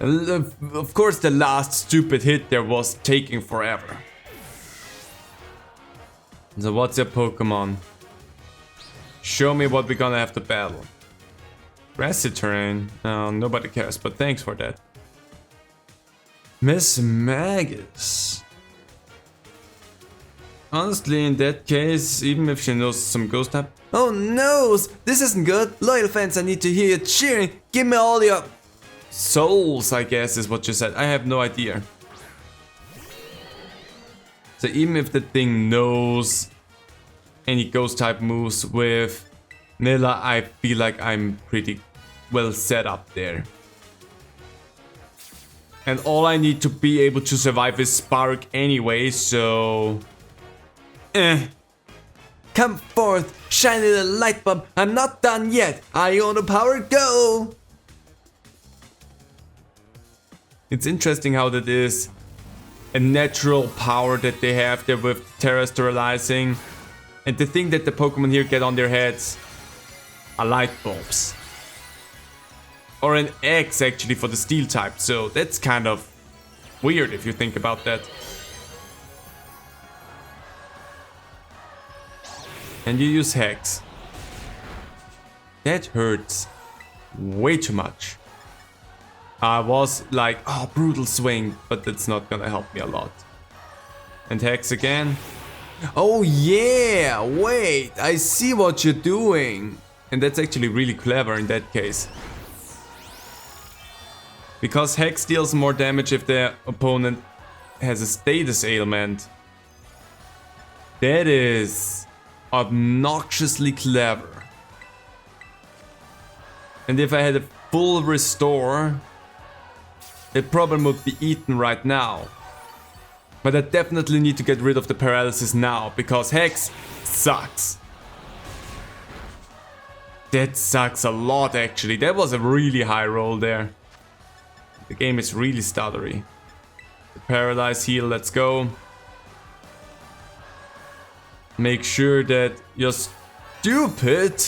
Of course the last stupid hit there was taking forever. So what's your Pokemon? Show me what we're gonna have to battle. Grassy terrain. Nobody cares, but thanks for that. Miss Magus. Honestly, in that case, even if she knows some ghost type. Oh no! This isn't good! Loyal fans, I need to hear you cheering! Give me all your souls, I guess is what you said. I have no idea. So even if the thing knows any ghost type moves with Nilla, I feel like I'm pretty well set up there. And all I need to be able to survive is Spark anyway, so... Come forth, shiny little light bulb, I'm not done yet, Iono power, go! It's interesting how that is a natural power that they have there with terrestrializing. And the thing that the Pokemon here get on their heads are light bulbs. Or an X actually for the steel type, so that's kind of weird if you think about that. And you use Hex. That hurts way too much. I was like, oh, brutal swing, but that's not gonna help me a lot. And Hex again. Oh yeah, wait, I see what you're doing. And that's actually really clever in that case. Because Hex deals more damage if the opponent has a status ailment. That is obnoxiously clever. And if I had a full restore, the problem would be eaten right now. But I definitely need to get rid of the paralysis now, because Hex sucks. That sucks a lot actually. That was a really high roll there. The game is really stuttery. The paralyze heal, let's go. Make sure that you're stupid.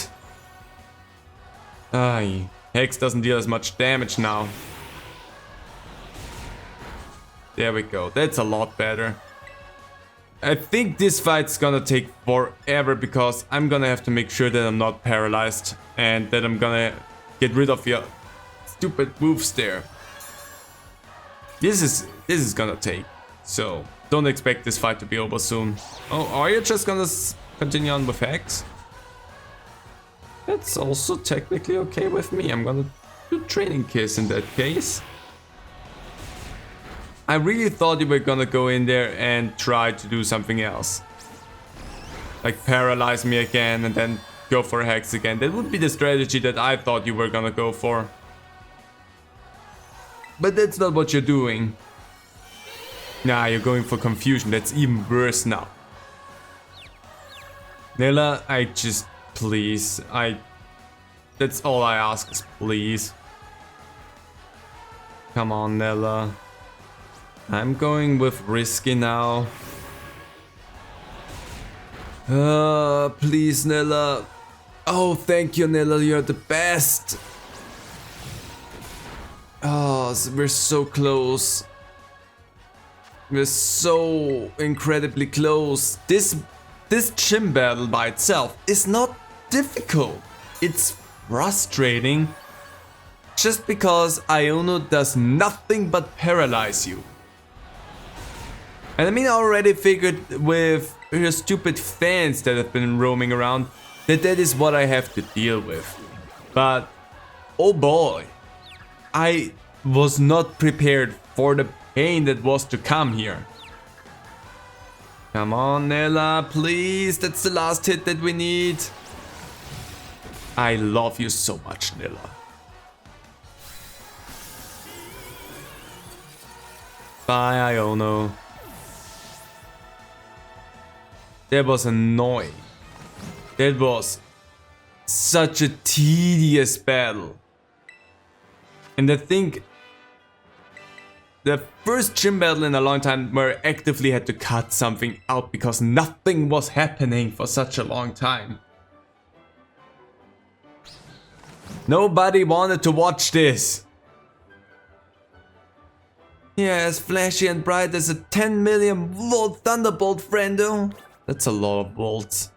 Aye. Hex doesn't deal as much damage now. There we go. That's a lot better. I think this fight's gonna take forever because I'm gonna have to make sure that I'm not paralyzed and that I'm gonna get rid of your stupid moves there. This is gonna take, so don't expect this fight to be over soon. Oh, are you just gonna continue on with Hex? That's also technically okay with me. I'm gonna do Training Kiss in that case. I really thought you were gonna go in there and try to do something else. Like paralyze me again and then go for Hex again. That would be the strategy that I thought you were gonna go for. But that's not what you're doing. Nah, you're going for confusion. That's even worse now. Nilla, I just... please. That's all I ask is please. Come on, Nilla. I'm going with risky now. Please, Nilla. Oh, thank you, Nilla. You're the best. Oh, we're so close. We're so incredibly close. This gym battle by itself is not difficult. It's frustrating. Just because Iono does nothing but paralyze you. And I mean, I already figured with your stupid fans that have been roaming around that is what I have to deal with. But, oh boy. I was not prepared for the pain that was to come here. Come on, Nilla, please. That's the last hit that we need. I love you so much, Nilla. Bye, Iono. That was annoying. That was such a tedious battle. And I think the first gym battle in a long time where I actively had to cut something out because nothing was happening for such a long time. Nobody wanted to watch this. Yeah, as flashy and bright as a 10 million volt thunderbolt, friendo. That's a lot of volts.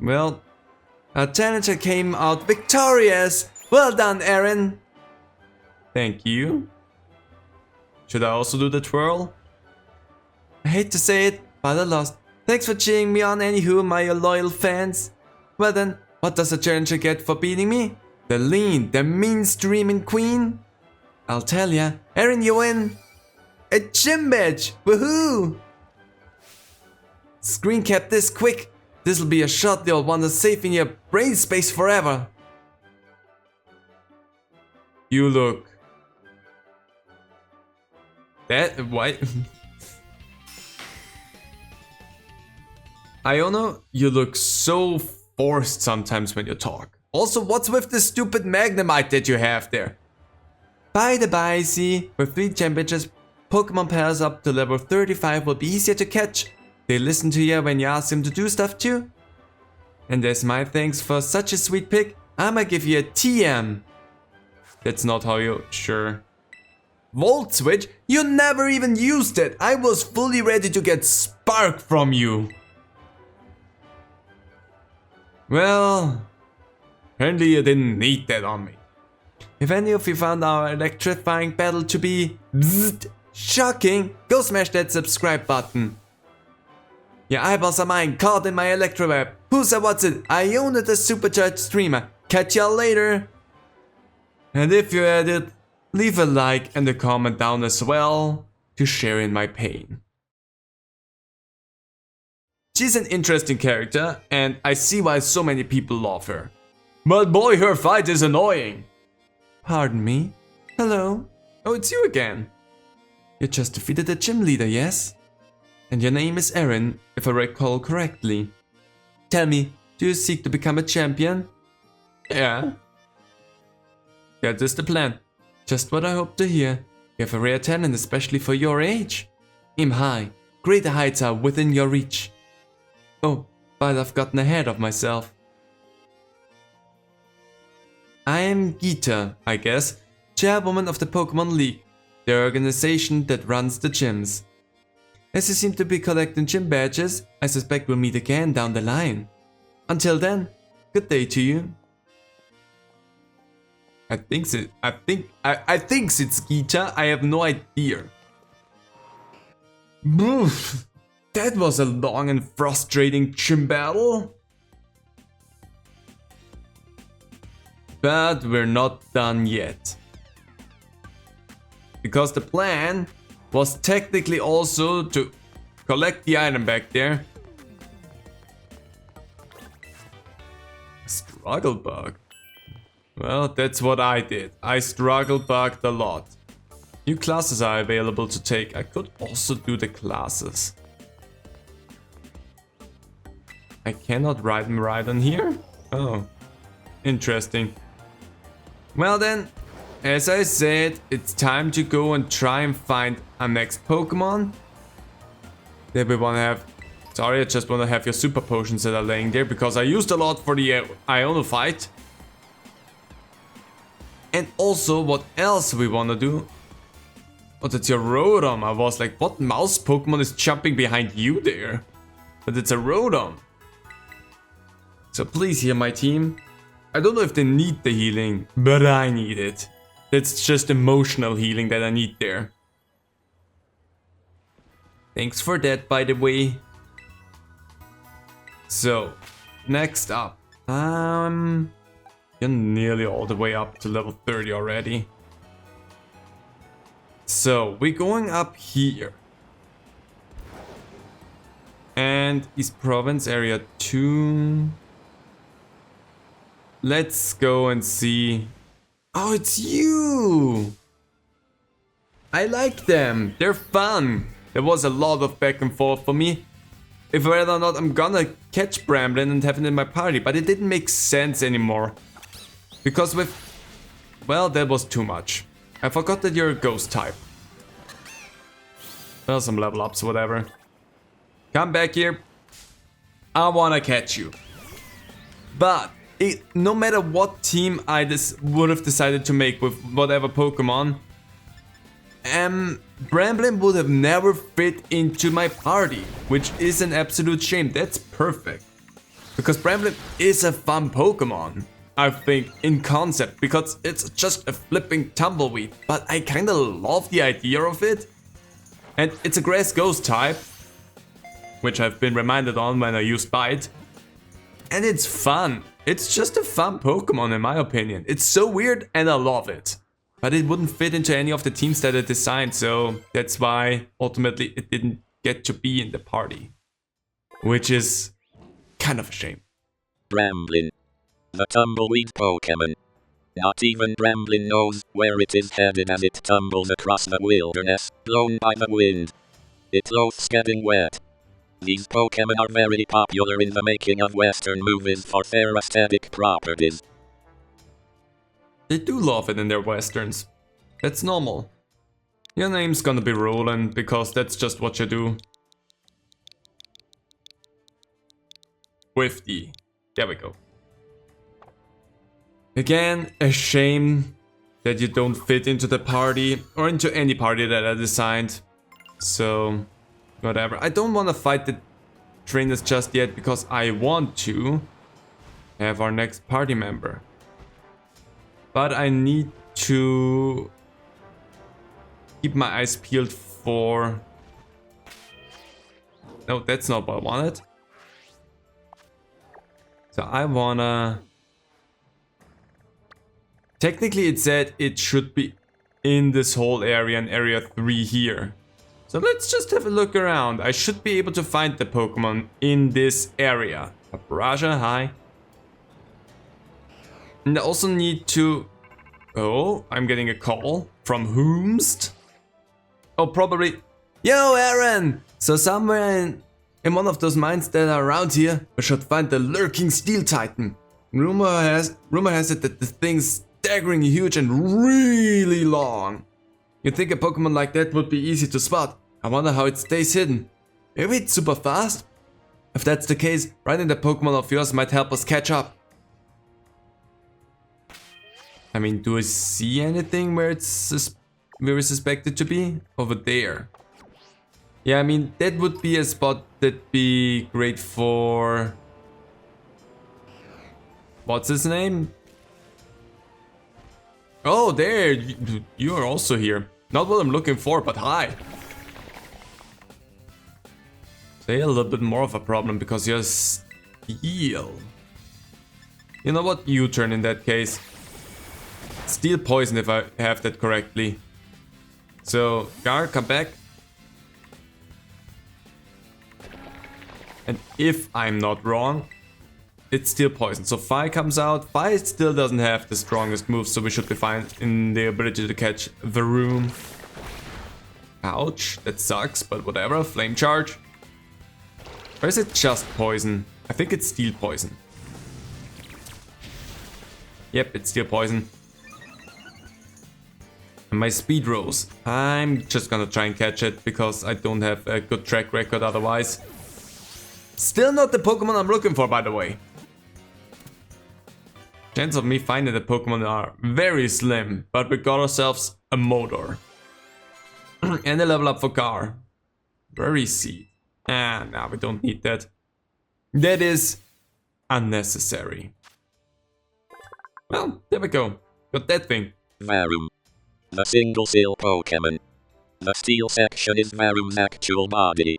Well, our challenger came out victorious. Well done, Aaron. Thank you. Should I also do the twirl? I hate to say it, but I lost. Thanks for cheering me on anywho, my loyal fans. Well then, what does the challenger get for beating me? The lean, the mean streaming queen? I'll tell ya, Aaron, you win! A gym badge! Woohoo! Screen cap this quick! This'll be a shot you'll want to save in your brain space forever! You look... That... Why? Iono, you look so forced sometimes when you talk. Also, what's with the stupid magnemite that you have there? By the by, see, with 3 championships, Pokemon pairs up to level 35 will be easier to catch. They listen to you when you ask them to do stuff too. And as my thanks for such a sweet pick, I'ma give you a TM. That's not how you... Sure. Volt Switch? You never even used it! I was fully ready to get Spark from you! Well... Apparently you didn't need that on me. If any of you found our electrifying battle to be... Bzzzt, shocking, go smash that subscribe button. Your eyeballs are mine, caught in my electroweb. Who's a what's it? Iono the supercharged streamer. Catch y'all later. And if you had it, leave a like and a comment down as well to share in my pain. She's an interesting character and I see why so many people love her. But boy, her fight is annoying. Pardon me? Hello? Oh, it's you again. You just defeated the gym leader, yes? And your name is Aaron, if I recall correctly. Tell me, do you seek to become a champion? Yeah. That is the plan. Just what I hoped to hear. You have a rare talent, especially for your age. Aim high. Greater heights are within your reach. Oh, but I've gotten ahead of myself. I am Geeta, I guess, chairwoman of the Pokémon League, the organization that runs the gyms. As you seem to be collecting gym badges, I suspect we'll meet again down the line. Until then, good day to you. I think it's Geeta, I have no idea. Oof, that was a long and frustrating gym battle. But we're not done yet. Because the plan was technically also to collect the item back there. Struggle bug. Well, that's what I did. I struggle bugged a lot. New classes are available to take. I could also do the classes. I cannot ride them right on here? Oh, interesting. Well then, as I said, it's time to go and try and find our next Pokemon. That we wanna have... Sorry, I just wanna have your super potions that are laying there, because I used a lot for the Iono fight. And also, what else we wanna do? Oh, that's your Rotom. I was like, what mouse Pokemon is jumping behind you there? But it's a Rotom. So please hear my team. I don't know if they need the healing, but I need it. It's just emotional healing that I need there. Thanks for that, by the way. So, next up. You're nearly all the way up to level 30 already. So, we're going up here. And East Province Area 2. Let's go and see. Oh, it's you! I like them. They're fun. There was a lot of back and forth for me. If whether or not I'm gonna catch Bramblin and have it in my party. But it didn't make sense anymore. Because with... Well, that was too much. I forgot that you're a ghost type. Well, some level ups, whatever. Come back here. I wanna catch you. But... no matter what team I would have decided to make with whatever Pokemon, Bramblin would have never fit into my party, which is an absolute shame. That's perfect. Because Bramblin is a fun Pokemon, I think, in concept, because it's just a flipping tumbleweed. But I kinda love the idea of it. And it's a grass ghost type, which I've been reminded on when I used Bite. And it's fun. It's just a fun Pokemon in my opinion. It's so weird and I love it. But it wouldn't fit into any of the teams that I designed, so that's why ultimately it didn't get to be in the party. Which is kind of a shame. Bramblin. The tumbleweed Pokemon. Not even Bramblin knows where it is headed as it tumbles across the wilderness, blown by the wind. It loathes getting wet. These Pokemon are very popular in the making of Western movies for their aesthetic properties. They do love it in their westerns. That's normal. Your name's gonna be Roland, because that's just what you do. With D. There we go. Again, a shame that you don't fit into the party, or into any party that I designed. So, whatever. I don't want to fight the trainers just yet, because I want to have our next party member. But I need to keep my eyes peeled for... No, that's not what I wanted. So I wanna... Technically it said it should be in this whole area, in area 3 here. So let's just have a look around. I should be able to find the Pokemon in this area. Raja, hi. And I also need to... Oh, I'm getting a call. From whomst? Oh, probably... Yo, Aaron! So somewhere in one of those mines that are around here, we should find the lurking Steel Titan. Rumor has it that the thing's staggering huge and really long. You'd think a Pokemon like that would be easy to spot. I wonder how it stays hidden. Maybe it's super fast? If that's the case, riding the Pokemon of yours might help us catch up. I mean, do I see anything where it's where we suspect it to be? Over there. Yeah, I mean, that would be a spot that'd be great for... What's his name? Oh, there! You are also here. Not what I'm looking for, but hi! They're a little bit more of a problem because you're steel. You know what? U-turn in that case. Steel poison if I have that correctly. So, Gar, come back. And if I'm not wrong, it's steel poison. So Fi comes out. Fi still doesn't have the strongest moves, so we should be fine in the ability to catch the room. Ouch, that sucks, but whatever. Flame charge. Or is it just poison? I think it's steel poison. Yep, it's steel poison. And my speed rose. I'm just gonna try and catch it because I don't have a good track record otherwise. Still not the Pokemon I'm looking for, by the way. Chance of me finding the Pokemon are very slim, but we got ourselves a motor. And a level up for Gar. Very seed. Ah, no, we don't need that. That is unnecessary. Well, there we go. Got that thing. Varum. The single cell Pokemon. The steel section is Varum's actual body.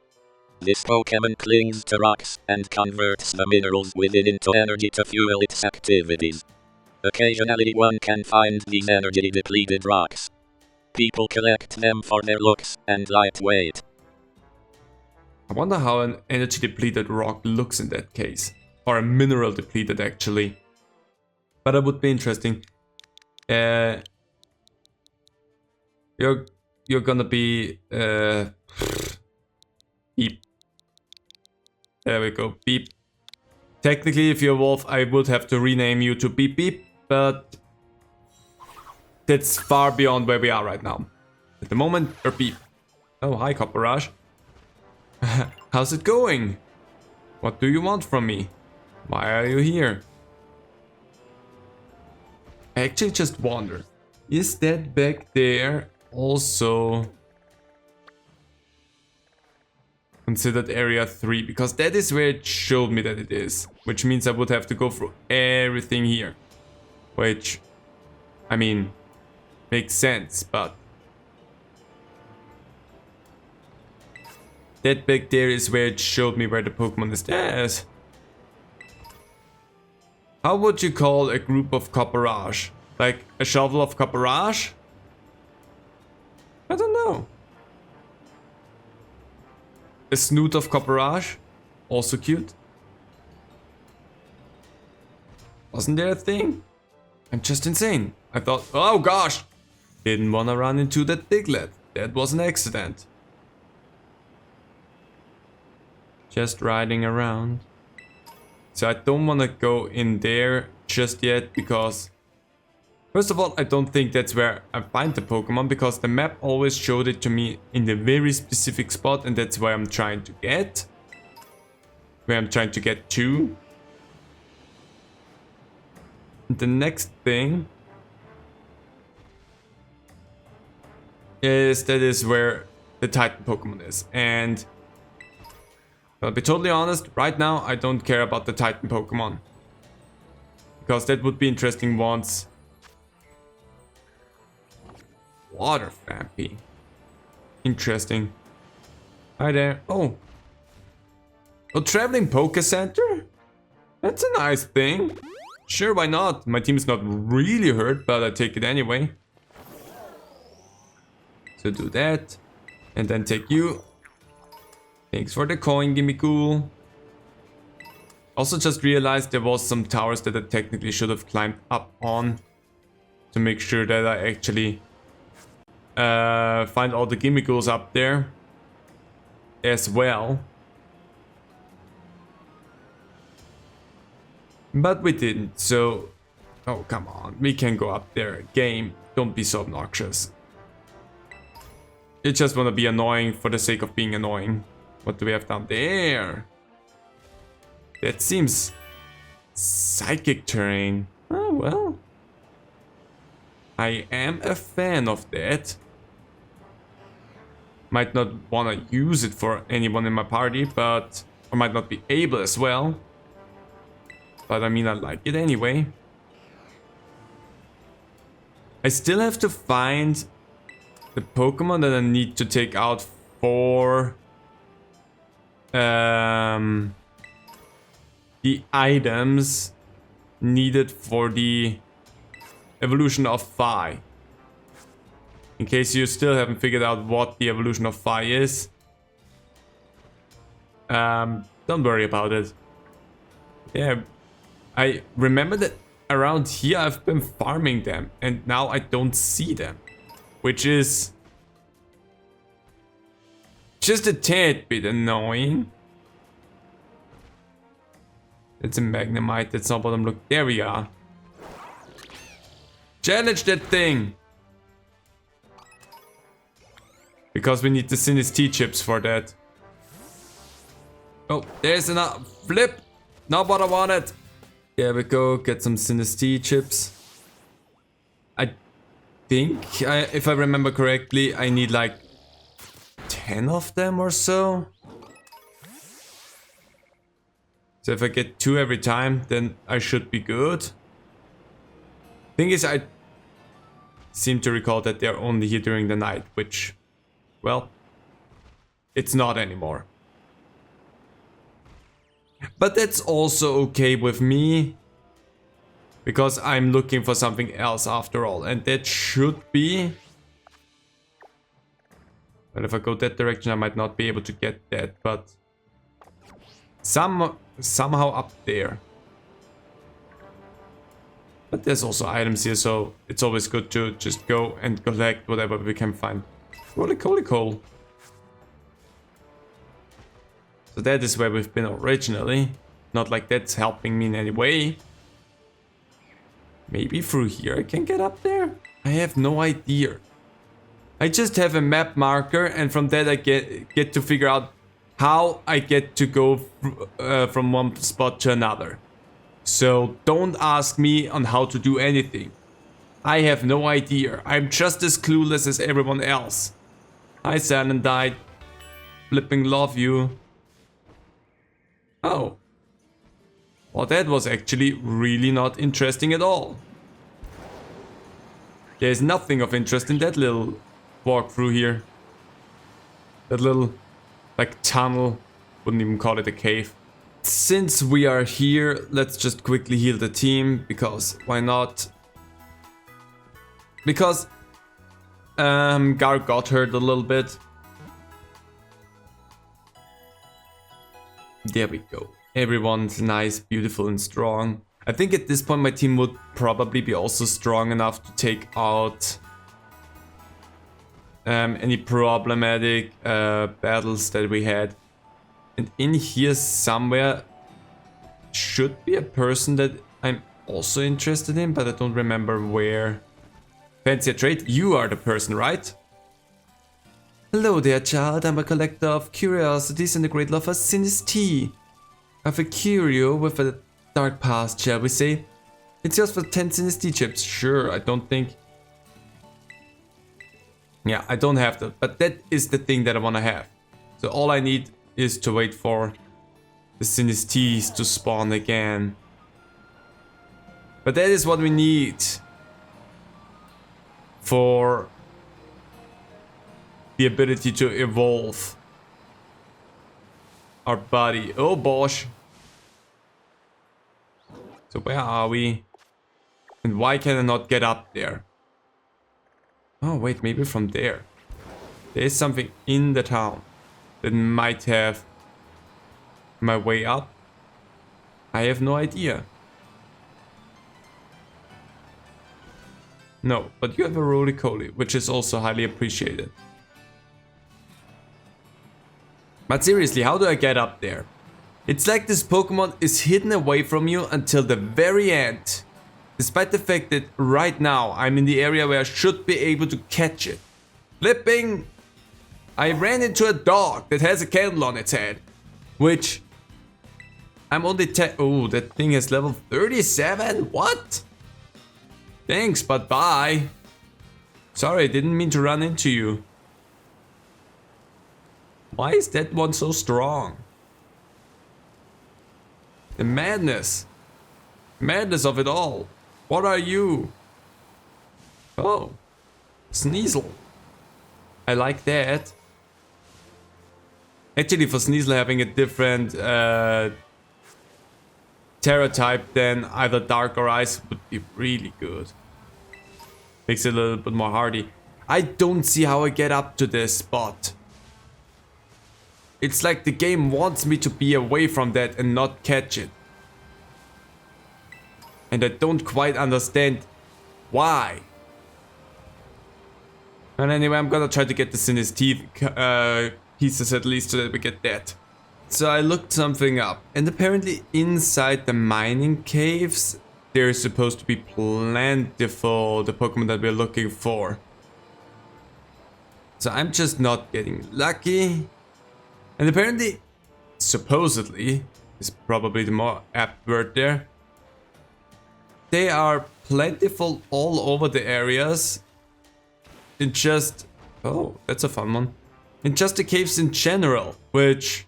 This Pokemon clings to rocks and converts the minerals within into energy to fuel its activities. Occasionally one can find these energy-depleted rocks. People collect them for their looks and lightweight. I wonder how an energy-depleted rock looks in that case. Or a mineral-depleted, actually. But that would be interesting. You're gonna be... Beep. There we go, Beep. Technically, if you evolve, I would have to rename you to Beep Beep, but... that's far beyond where we are right now. At the moment, you're Beep. Oh, hi, Copperage. How's it going? What do you want from me? Why are you here? I actually just wonder, is that back there also considered area 3? Because that is where it showed me that it is. Which means I would have to go through everything here. Which, I mean, makes sense, but... That back there is where it showed me where the Pokemon is at. How would you call a group of Copperage? Like a shovel of Copperage? I don't know. A snoot of Copperage? Also cute. Wasn't there a thing? I'm just insane. I thought, oh gosh! Didn't wanna run into that Diglett. That was an accident. Just riding around. So I don't wanna go in there just yet because... First of all, I don't think that's where I find the Pokemon because the map always showed it to me in the very specific spot and that's where I'm trying to get. Where I'm trying to get to. The next thing is that is where the Titan Pokemon is. And I'll be totally honest, right now I don't care about the Titan Pokemon. Because that would be interesting once. Water Vampy. Interesting. Hi there. Oh. A traveling Poké Center? That's a nice thing. Sure, why not? My team is not really hurt, but I take it anyway. So do that. And then take you. Thanks for the coin, gimme cool. Also just realized there was some towers that I technically should have climbed up on. To make sure that I actually find all the gimmicks up there. As well. But we didn't, so... Oh, come on. We can go up there. Game, don't be so obnoxious. You just want to be annoying for the sake of being annoying. What do we have down there? That seems... psychic terrain. Oh, well. I am a fan of that. Might not want to use it for anyone in my party, but... I might not be able as well. But I mean, I like it anyway. I still have to find the Pokemon that I need to take out for the items needed for the evolution of Phi. In case you still haven't figured out what the evolution of Phi is. Don't worry about it. Yeah. I remember that around here I've been farming them and now I don't see them. Which is just a tad bit annoying. It's a Magnemite, that's not what I'm looking. There we are. Challenge that thing! Because we need the Sinistee chips for that. Oh, there's another flip! Not what I wanted! There we go, get some Sinistee chips. I think, if I remember correctly, I need like 10 of them or so. So if I get 2 every time, then I should be good. Thing is, I seem to recall that they're only here during the night, which, well, it's not anymore. But that's also okay with me. Because I'm looking for something else after all. And that should be... But if I go that direction I might not be able to get that. But somehow up there. But there's also items here, so it's always good to just go and collect whatever we can find. Holy coal. So that is where we've been originally. Not like that's helping me in any way. Maybe through here I can get up there? I have no idea. I just have a map marker and from that I get to figure out how I get to go from one spot to another. So don't ask me on how to do anything. I have no idea. I'm just as clueless as everyone else. Hi Silentide. Flipping love you. Oh. Well, that was actually really not interesting at all. There's nothing of interest in that little walkthrough here. That little like tunnel. Wouldn't even call it a cave. Since we are here, let's just quickly heal the team, because why not? Because Gar got hurt a little bit. There we go. Everyone's nice, beautiful and strong. I think at this point my team would probably be also strong enough to take out any problematic battles that we had. And in here somewhere should be a person that I'm also interested in, but I don't remember where. Fancy a trade? You are the person, right? Hello there, child. I'm a collector of curiosities and a great lover of Sin's tea. I have a curio with a dark past, shall we say? It's yours for 10 Sin's tea chips. Sure, I don't think... Yeah, I don't have that, but that is the thing that I want to have. So all I need is to wait for the Sin's teas to spawn again. But that is what we need for the ability to evolve our body. Oh bosh. So where are we? And why can I not get up there? Oh wait, maybe from there. There is something in the town that might have my way up. I have no idea. No, but you have a roly-coly, which is also highly appreciated. But seriously, how do I get up there? It's like this Pokemon is hidden away from you until the very end. Despite the fact that right now I'm in the area where I should be able to catch it. Flipping! I ran into a dog that has a candle on its head. Which... I'm only 10... Oh, that thing has level 37? What? Thanks, but bye. Sorry, I didn't mean to run into you. Why is that one so strong? The madness. Madness of it all. What are you? Oh. Sneasel. I like that. Actually, for Sneasel having a different Terra type than either Dark or Ice would be really good. Makes it a little bit more hardy. I don't see how I get up to this spot. It's like the game wants me to be away from that and not catch it. And I don't quite understand why. And anyway, I'm gonna try to get this in his teeth pieces at least so that we get that. So I looked something up, and apparently inside the mining caves there's supposed to be plentiful the Pokemon that we're looking for. So I'm just not getting lucky. And apparently, supposedly, is probably the more apt word there. They are plentiful all over the areas. In just... Oh, that's a fun one. In just the caves in general, which...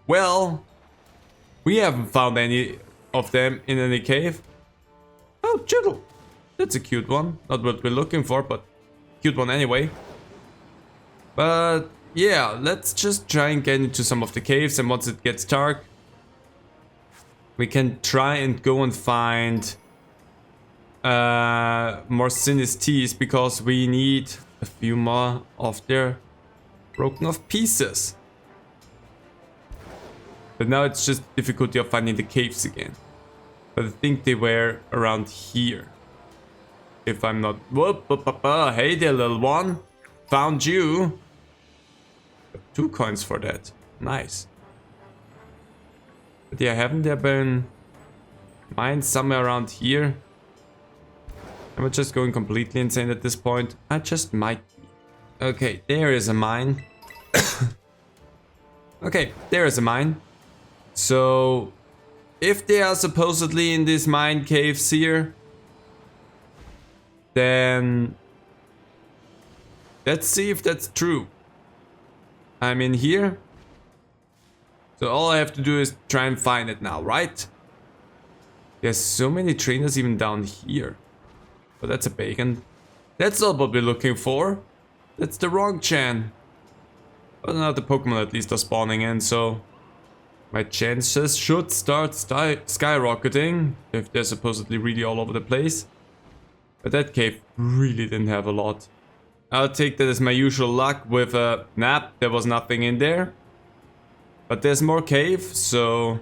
Well... We haven't found any of them in any cave. Oh, Jittle! That's a cute one. Not what we're looking for, but... Cute one anyway. But... Yeah, let's just try and get into some of the caves, and once it gets dark... We can try and go and find... more Sinistes, because we need a few more of their broken off pieces. But now it's just difficulty of finding the caves again. But I think they were around here. If I'm not... Whoop, hey there, little one. Found you. 2 coins for that. Nice. But yeah, haven't there been mines somewhere around here? Am I just going completely insane at this point? I just might be. Okay, there is a mine. Okay, there is a mine. So, if they are supposedly in these mine caves here, then let's see if that's true. I'm in here. So all I have to do is try and find it now, right? There's so many trainers even down here. But that's a bacon. That's not what we're looking for. That's the wrong Chan. But now the Pokemon at least are spawning in, so my chances should start skyrocketing if they're supposedly really all over the place. But that cave really didn't have a lot. I'll take that as my usual luck with a nap. There was nothing in there. But there's more cave, so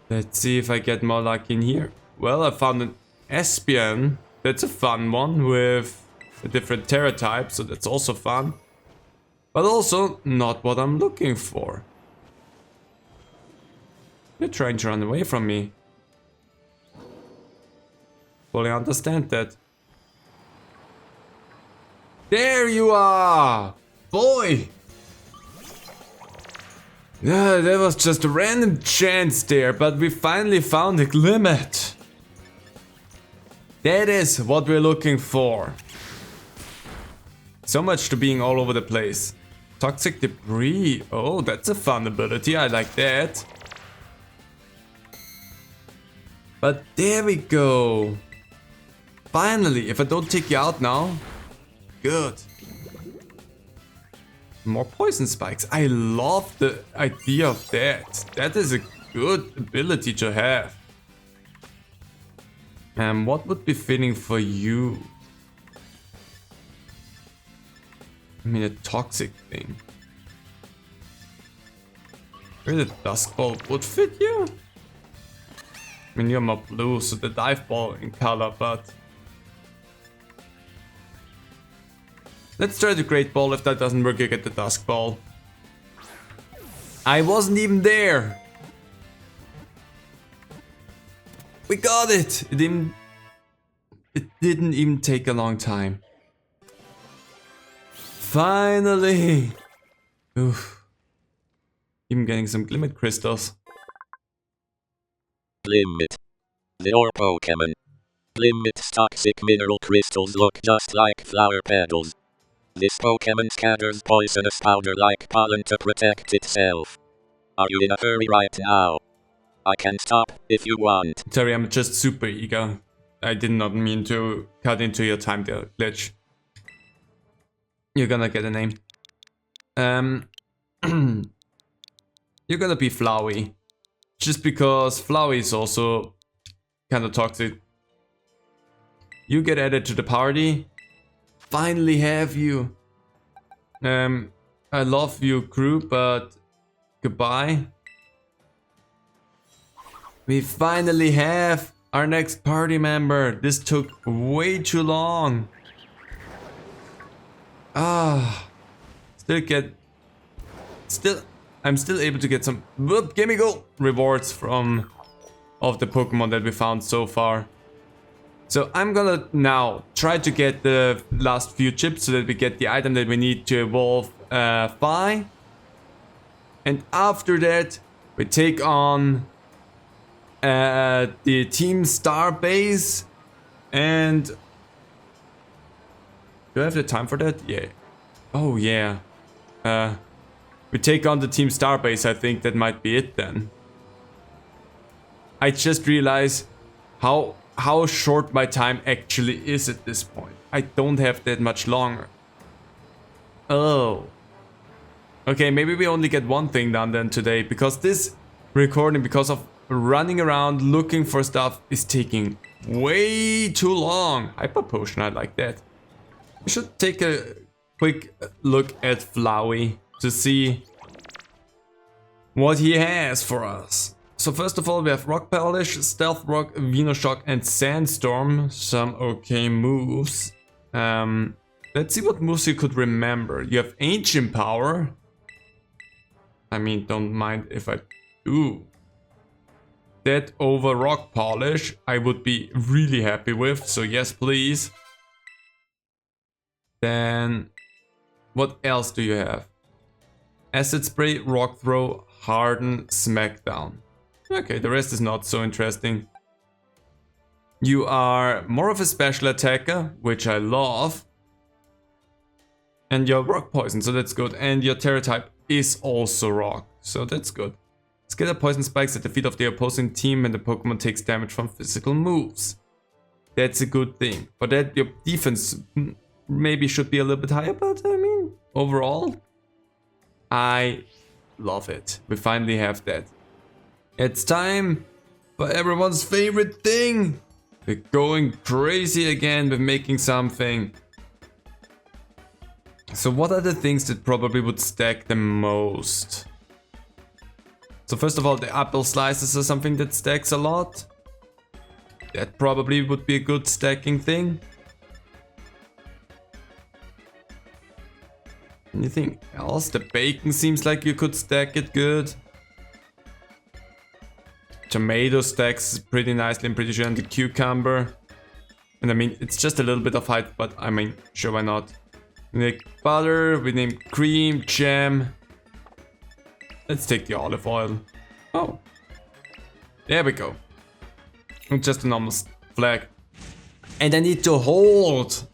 let's see if I get more luck in here. Well, I found an Espion. That's a fun one with a different Terra type, so that's also fun. But also not what I'm looking for. You're trying to run away from me. Fully understand that. There you are! Boy! Yeah, that was just a random chance there, but we finally found a Glimmet. That is what we're looking for. So much to being all over the place. Toxic debris. Oh, that's a fun ability. I like that. But there we go. Finally, if I don't take you out now. Good. More poison spikes. I love the idea of that. That is a good ability to have. What would be fitting for you? I mean, a toxic thing. Maybe the Dusk Ball would fit you? I mean, you're more blue, so the Dive Ball in color, but... Let's try the Great Ball. If that doesn't work, you get the Dusk Ball. I wasn't even there! We got it! It didn't even take a long time. Finally! Oof. Even getting some Glimmet crystals. Glimmet. Your Pokémon. Glimmet's toxic mineral crystals look just like flower petals. This Pokémon scatters poisonous powder like pollen to protect itself. Are you in a hurry right now? I can stop if you want. Sorry, I'm just super eager. I did not mean to cut into your time there, Glitch. You're gonna get a name. You're gonna be Flowey. Just because Flowey is also kind of toxic. You get added to the party. Finally have you. I love you, crew, but goodbye. We finally have our next party member. This took way too long. I'm still able to get some gimme go rewards from of the Pokemon that we found so far. So I'm gonna now try to get the last few chips so that we get the item that we need to evolve Phi. And after that, we take on the Team Star base. And do I have the time for that? Yeah. Oh yeah. We take on the Team Star base. I think that might be it then. I just realized how short my time actually is at this point. I don't have that much longer. Oh. Okay, maybe we only get one thing done then today, because this recording, because of running around looking for stuff, is taking way too long. Hyper Potion, I like that. We should take a quick look at Flowey to see what he has for us. So first of all, we have Rock Polish, Stealth Rock, Venoshock, and Sandstorm. Some okay moves. Let's see what moves you could remember. You have Ancient Power. I mean, don't mind if I do. That over Rock Polish, I would be really happy with. So yes, please. Then, what else do you have? Acid Spray, Rock Throw, Harden, Smackdown. Okay, the rest is not so interesting. You are more of a special attacker, which I love. And you're Rock Poison, so that's good. And your Terra type is also Rock, so that's good. Scatter Poison Spikes at the feet of the opposing team and the Pokemon takes damage from physical moves. That's a good thing. For that, your defense maybe should be a little bit higher, but I mean, overall, I love it. We finally have that. It's time for everyone's favorite thing. We're going crazy again with making something. So what are the things that probably would stack the most? So first of all, the apple slices are something that stacks a lot. That probably would be a good stacking thing. Anything else? The bacon seems like you could stack it good. Tomato stacks pretty nicely, I'm pretty sure, and the cucumber. And I mean, it's just a little bit of height, but I mean, sure, why not? We make butter, we name cream, jam. Let's take the olive oil. Oh. There we go. And just a normal flag. And I need to hold.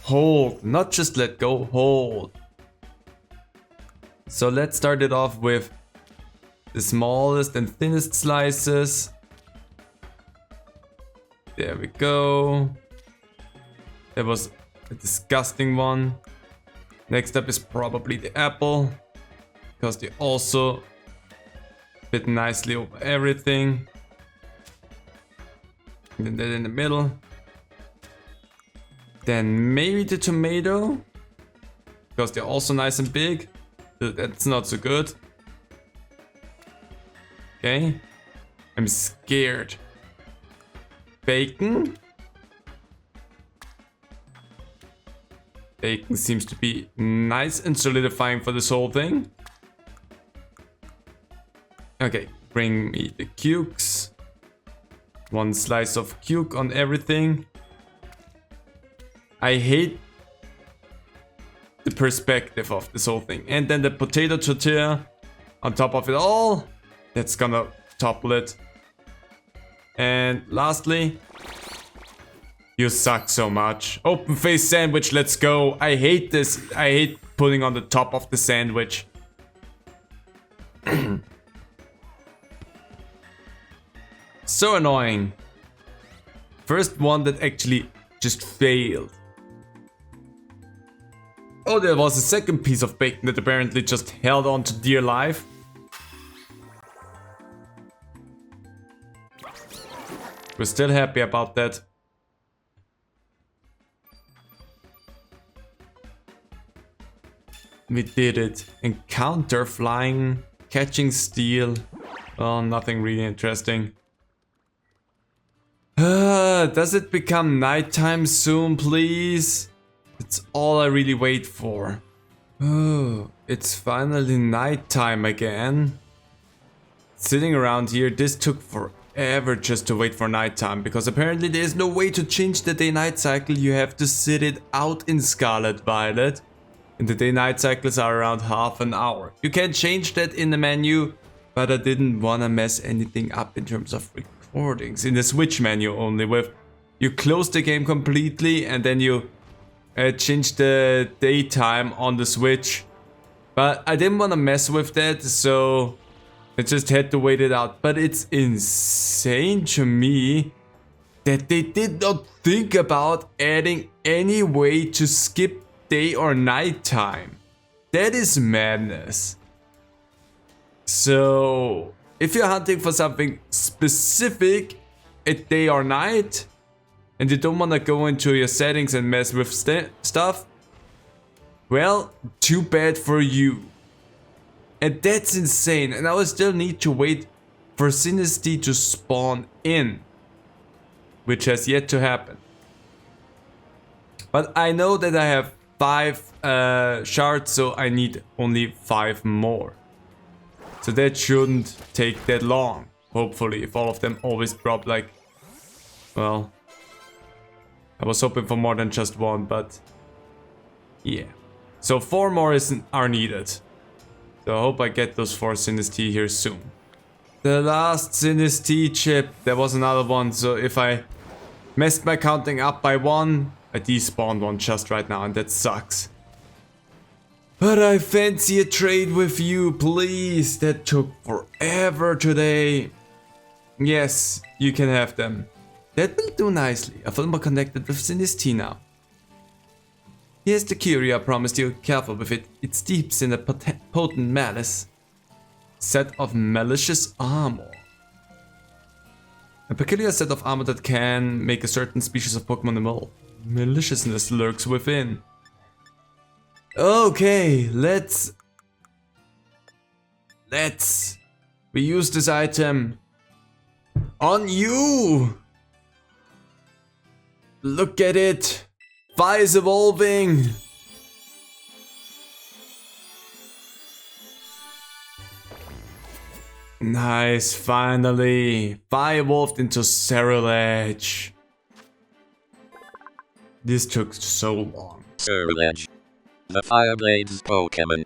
Hold. Not just let go, hold. So let's start it off with the smallest and thinnest slices. There we go. That was a disgusting one. Next up is probably the apple, because they also fit nicely over everything. And then that in the middle. Then maybe the tomato, because they're also nice and big. That's not so good. Okay. I'm scared. Bacon. Bacon seems to be nice and solidifying for this whole thing. Okay, bring me the cukes. One slice of cuke on everything. I hate the perspective of this whole thing. And then the potato tortilla on top of it all. That's gonna topple it. And lastly, you suck so much. Open face sandwich, let's go. I hate this. I hate putting on the top of the sandwich. So annoying. First one that actually just failed. Oh, there was a second piece of bacon that apparently just held on to dear life. We're still happy about that. We did it. Encounter flying, catching steel. Oh, nothing really interesting. Does it become nighttime soon, please? It's all I really wait for. Oh, it's finally nighttime again. Sitting around here, this took forever just to wait for nighttime, because apparently there's no way to change the day-night cycle. You have to sit it out in Scarlet Violet. And the day-night cycles are around half an hour. You can change that in the menu, but I didn't wanna mess anything up in terms of recordings. In the Switch menu only, with you close the game completely and then you change the daytime on the Switch. But I didn't wanna mess with that, so I just had to wait it out. But it's insane to me that they did not think about adding any way to skip day or night time. That is madness. So if you're hunting for something specific at day or night and you don't want to go into your settings and mess with stuff, well, too bad for you. And that's insane. And I will still need to wait for Sinistea to spawn in, which has yet to happen. But I know that I have 5 shards, so I need only 5 more. So that shouldn't take that long, hopefully, if all of them always drop like... Well, I was hoping for more than just 1, but... Yeah. So 4 more are needed. So I hope I get those 4 Sinistea here soon. The last Sinistea chip, there was another one, so if I messed my counting up by 1, I despawned one just right now, and that sucks. But I fancy a trade with you, please. That took forever today. Yes, you can have them. That will do nicely. I feel more connected with Sinistea now. Here's the curie I promised you. Careful with it. It steeps in a potent malice. Set of malicious armor. A peculiar set of armor that can make a certain species of Pokemon immortal. Maliciousness lurks within. Okay, let's we use this item on you. Look at it. Fire is evolving. Nice, finally. Fire evolved into Cerulege. This took so long. Cerulege. The Fireblade's Pokémon.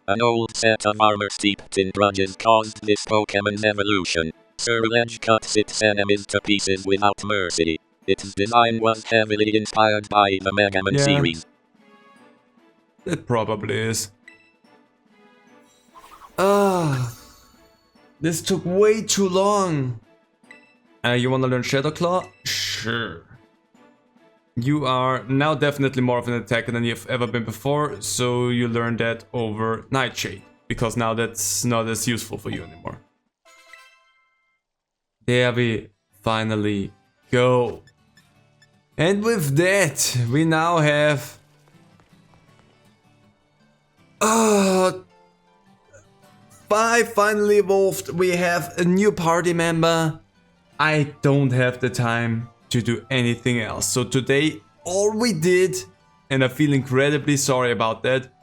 An old set of armor steeped in grudges caused this Pokémon's evolution. Cerulege cuts its enemies to pieces without mercy. Its design was heavily inspired by the Mega Man series. It probably is. This took way too long. You wanna learn Shadow Claw? Sure. You are now definitely more of an attacker than you've ever been before, so you learn that over Nightshade, because now that's not as useful for you anymore. There we finally go. And with that, we now have 5 finally evolved. We have a new party member. I don't have the time to do anything else. So today, all we did, and I feel incredibly sorry about that,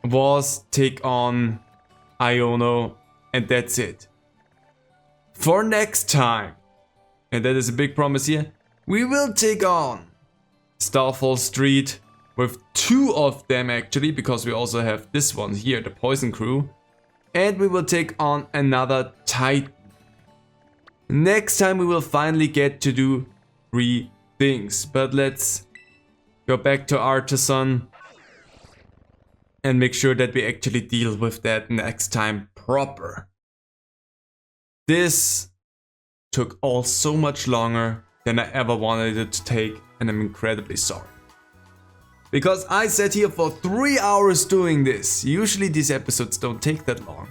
was take on Iono, and that's it. For next time, and that is a big promise here, we will take on Starfall Street with 2 of them actually, because we also have this one here, the Poison Crew. And we will take on another Titan. Next time we will finally get to do 3 things. But let's go back to Artisan and make sure that we actually deal with that next time proper. This took all so much longer than I ever wanted it to take, and I'm incredibly sorry. Because I sat here for 3 hours doing this. Usually these episodes don't take that long.